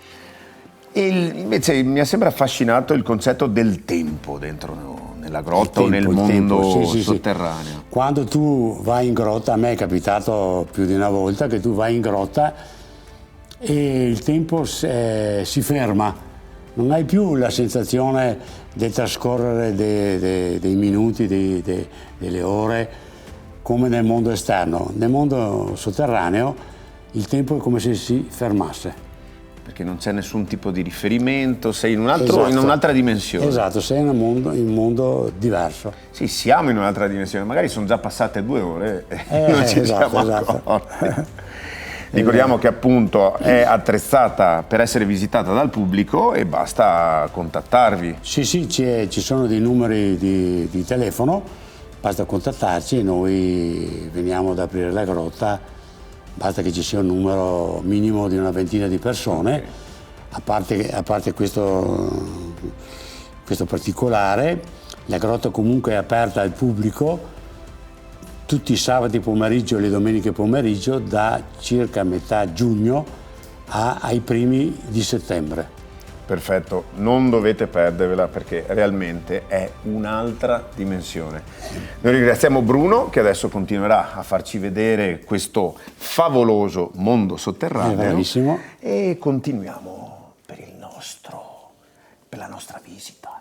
E invece mi ha sempre affascinato il concetto del tempo dentro nella grotta o nel mondo sotterraneo.
Sì. Quando tu vai in grotta, a me è capitato più di una volta che tu vai in grotta e il tempo si ferma, non hai più la sensazione del trascorrere dei minuti, delle ore come nel mondo esterno. Nel mondo sotterraneo il tempo è come se si fermasse.
Perché non c'è nessun tipo di riferimento, sei in un'altra dimensione.
Esatto, sei in un mondo diverso.
Sì, siamo in un'altra dimensione, magari sono già passate 2 ore e non ci siamo accorti. Ricordiamo che appunto è attrezzata per essere visitata dal pubblico e basta contattarvi.
Sì, ci sono dei numeri di telefono, basta contattarci e noi veniamo ad aprire la grotta. Basta che ci sia un numero minimo di una ventina di persone, a parte questo particolare, la grotta comunque è aperta al pubblico tutti i sabati pomeriggio e le domeniche pomeriggio da circa metà giugno ai primi di settembre.
Perfetto, non dovete perdervela perché realmente è un'altra dimensione. Noi ringraziamo Bruno che adesso continuerà a farci vedere questo favoloso mondo sotterraneo.
Bravissimo.
E continuiamo per la nostra visita.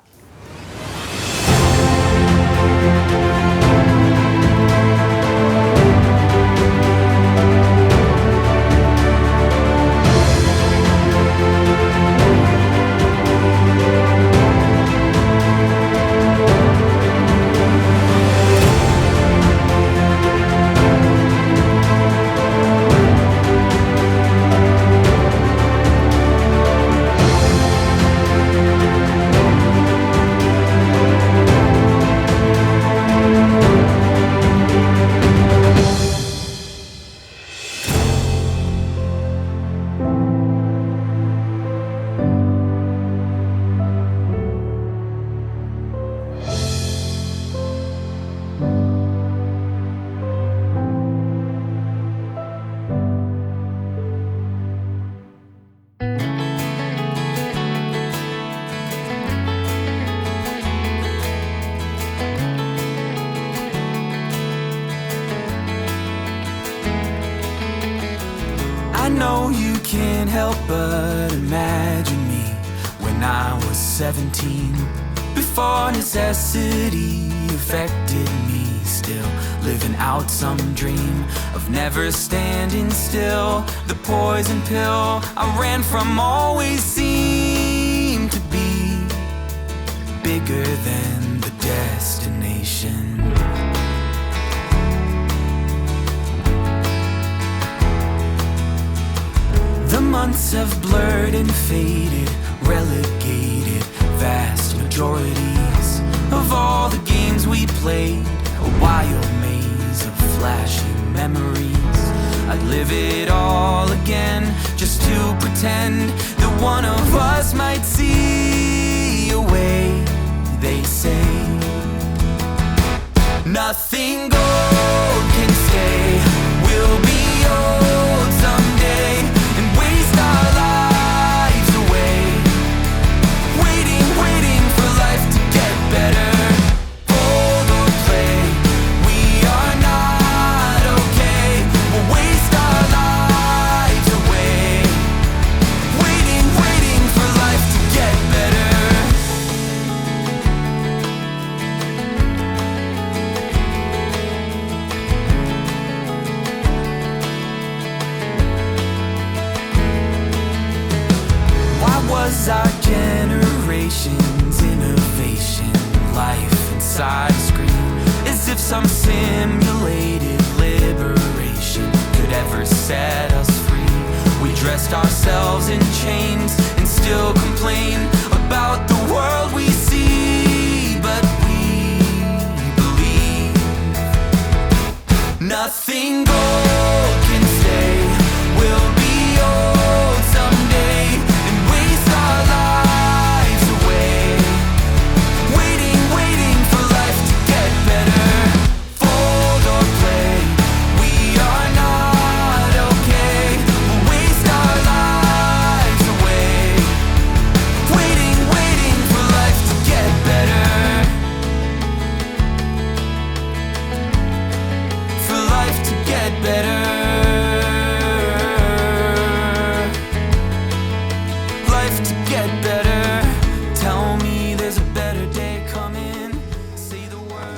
I know you can't help but imagine me when I was 17. Before necessity affected me, still living out some dream of never standing still. The poison pill I ran from always seemed to be bigger than the destination. The months have blurred and faded, relegated vast majorities of all the games we played, a wild maze of flashing memories. I'd live it all again just to pretend that one of us might see a way. They say nothing gold can stay. We'll be old someday and waste our lives away, waiting for life to get better. Fold or play, we are not okay. We'll waste our lives away, waiting for life to get better. Was our generation's innovation life inside a screen, as if some simulated liberation could ever set us free. We dressed ourselves in chains and still complain about the world we see, but we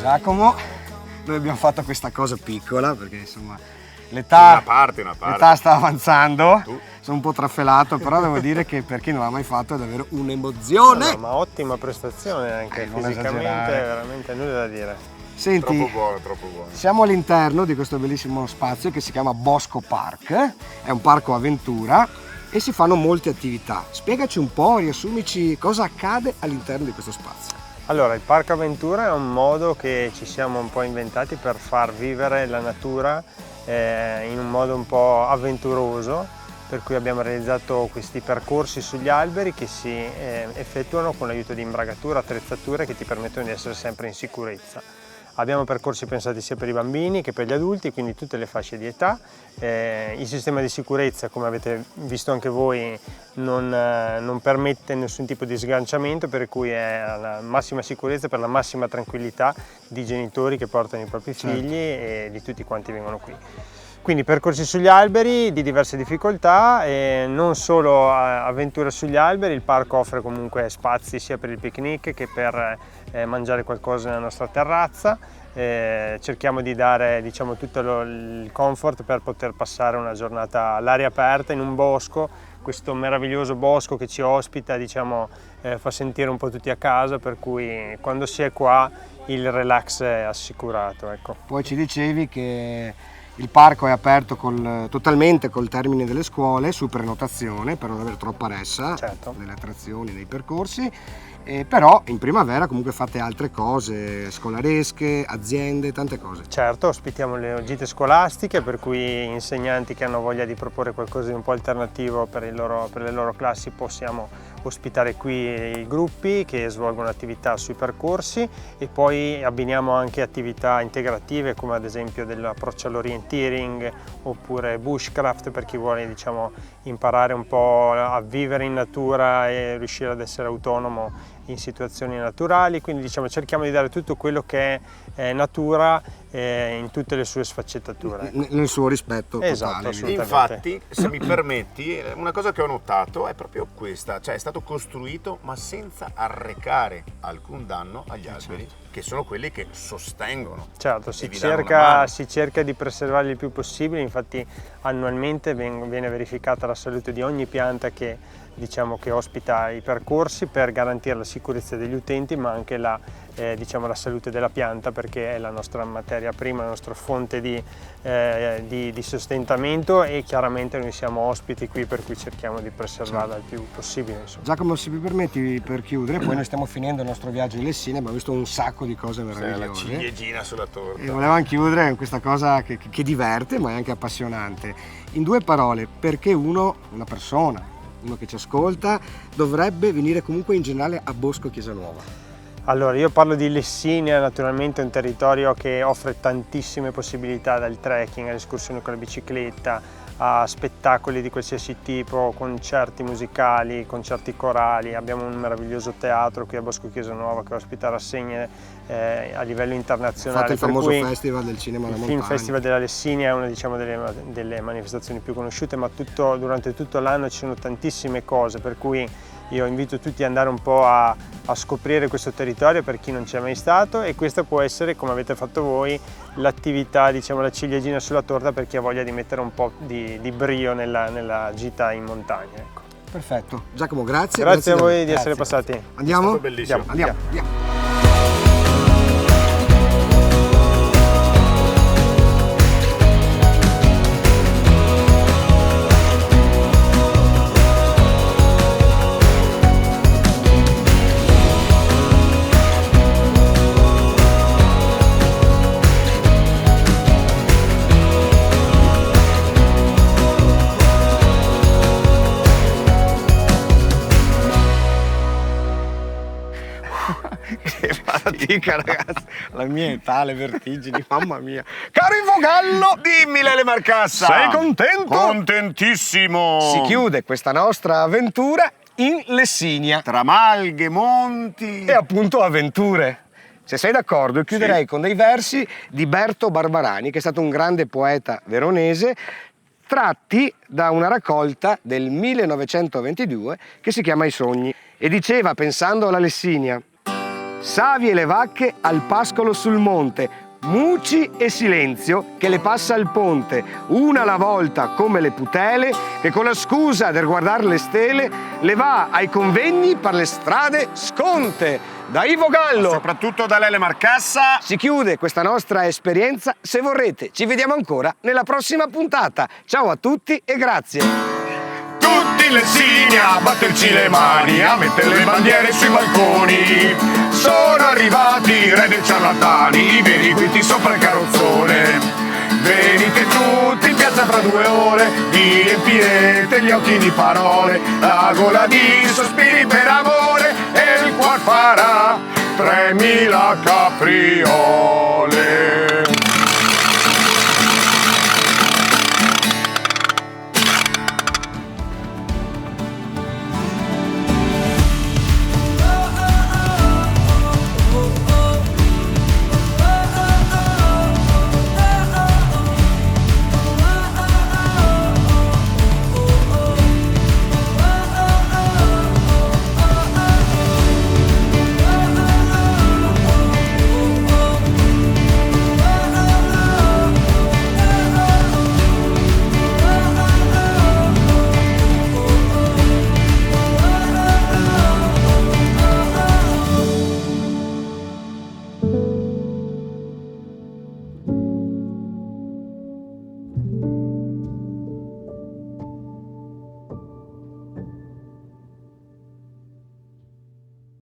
Giacomo, noi abbiamo fatto questa cosa piccola perché insomma l'età sta avanzando, sono un po' trafelato, però devo dire che per chi non l'ha mai fatto è davvero un'emozione.
No, ma ottima prestazione anche,
non
fisicamente
esagerare.
veramente nulla da dire.
Senti,
Troppo buono.
siamo all'interno di questo bellissimo spazio che si chiama Bosco Park, è un parco avventura e si fanno molte attività. Spiegaci un po', riassumici cosa accade all'interno di questo spazio.
Allora, il Parco Avventura è un modo che ci siamo un po' inventati per far vivere la natura in un modo un po' avventuroso, per cui abbiamo realizzato questi percorsi sugli alberi che si effettuano con l'aiuto di imbragature, attrezzature che ti permettono di essere sempre in sicurezza. Abbiamo percorsi pensati sia per i bambini che per gli adulti, quindi tutte le fasce di età. Il sistema di sicurezza, come avete visto anche voi, non permette nessun tipo di sganciamento, per cui è alla massima sicurezza, per la massima tranquillità di genitori che portano i propri figli e di tutti quanti vengono qui. Quindi percorsi sugli alberi di diverse difficoltà e non solo avventure sugli alberi, il parco offre comunque spazi sia per il picnic che per mangiare qualcosa nella nostra terrazza. Cerchiamo di dare, diciamo, tutto il comfort per poter passare una giornata all'aria aperta in un bosco, questo meraviglioso bosco che ci ospita, diciamo, fa sentire un po' tutti a casa, per cui quando si è qua il relax è assicurato, ecco.
Poi ci dicevi che il parco è aperto totalmente col termine delle scuole, su prenotazione per non avere troppa ressa nelle attrazioni, nei percorsi, però in primavera comunque fate altre cose, scolaresche, aziende, tante cose.
Certo, ospitiamo le gite scolastiche, per cui insegnanti che hanno voglia di proporre qualcosa di un po' alternativo per le loro classi possiamo ospitare qui i gruppi che svolgono attività sui percorsi, e poi abbiniamo anche attività integrative come ad esempio dell'approccio all'orienteering oppure bushcraft per chi vuole, diciamo, imparare un po' a vivere in natura e riuscire ad essere autonomo in situazioni naturali. Quindi, diciamo, cerchiamo di dare tutto quello che è natura in tutte le sue sfaccettature.
Nel suo rispetto
esatto,
totale.
Infatti, se mi permetti, una cosa che ho notato è proprio questa, cioè è stato costruito ma senza arrecare alcun danno agli alberi, che sono quelli che sostengono.
Certo,
e
si
vi danno una mano.
cerca di preservarli il più possibile, infatti annualmente viene verificata la salute di ogni pianta che, diciamo, che ospita i percorsi, per garantire la sicurezza degli utenti, ma anche la salute della pianta, perché è la nostra materia prima, la nostra fonte di sostentamento, e chiaramente noi siamo ospiti qui, per cui cerchiamo di preservarla il più possibile, insomma.
Giacomo, se mi permetti, per chiudere, poi noi stiamo finendo il nostro viaggio in Lessinia, abbiamo visto un sacco di cose meravigliose.
La ciliegina sulla torta.
E volevamo chiudere con questa cosa che diverte ma è anche appassionante. In due parole, perché uno che ci ascolta dovrebbe venire comunque in generale a Bosco Chiesa Nuova?
Allora, io parlo di Lessinia, naturalmente è un territorio che offre tantissime possibilità, dal trekking all'escursione con la bicicletta, a spettacoli di qualsiasi tipo, concerti musicali, concerti corali. Abbiamo un meraviglioso teatro qui a Bosco Chiesa Nuova che ospita rassegne a livello internazionale.
Fate il famoso festival del cinema alla montagna.
Il Film Festival della Lessinia è una, diciamo, delle manifestazioni più conosciute, ma durante tutto l'anno ci sono tantissime cose, per cui io invito tutti ad andare un po' a scoprire questo territorio per chi non c'è mai stato, e questa può essere, come avete fatto voi, l'attività, diciamo, la ciliegina sulla torta per chi ha voglia di mettere un po' di brio nella gita in montagna, ecco.
Perfetto. Giacomo, grazie.
Grazie a voi di essere passati.
Andiamo?
È stato bellissimo.
Andiamo. Che fatica, ragazzi, la mia età, le vertigini, mamma mia. Caro Infogallo,
Dimmi, Lele Marcassa!
sei contento?
Contentissimo!
Si chiude questa nostra avventura in Lessinia
Tra malghe, monti...
e appunto avventure. Se sei d'accordo, chiuderei con dei versi di Berto Barbarani, che è stato un grande poeta veronese, tratti da una raccolta del 1922 che si chiama I sogni, e diceva, pensando alla Lessinia: Savi e le vacche al pascolo sul monte, Muci e Silenzio che le passa al ponte, una alla volta come le putele, che con la scusa del guardare le stele le va ai convegni per le strade sconte. Da Ivo Gallo,
soprattutto da Lele Marcassa,
si chiude questa nostra esperienza. Se vorrete, ci vediamo ancora nella prossima puntata. Ciao a tutti e grazie.
tutti lessini a batterci le mani, a mettere le bandiere sui balconi. Sono arrivati i re dei ciarlatani, i veri guiti sopra il carrozzone. Venite tutti in piazza fra 2 ore, vi riempirete gli occhi di parole, la gola di sospiri per amore e il cuor farà 3000 capriole.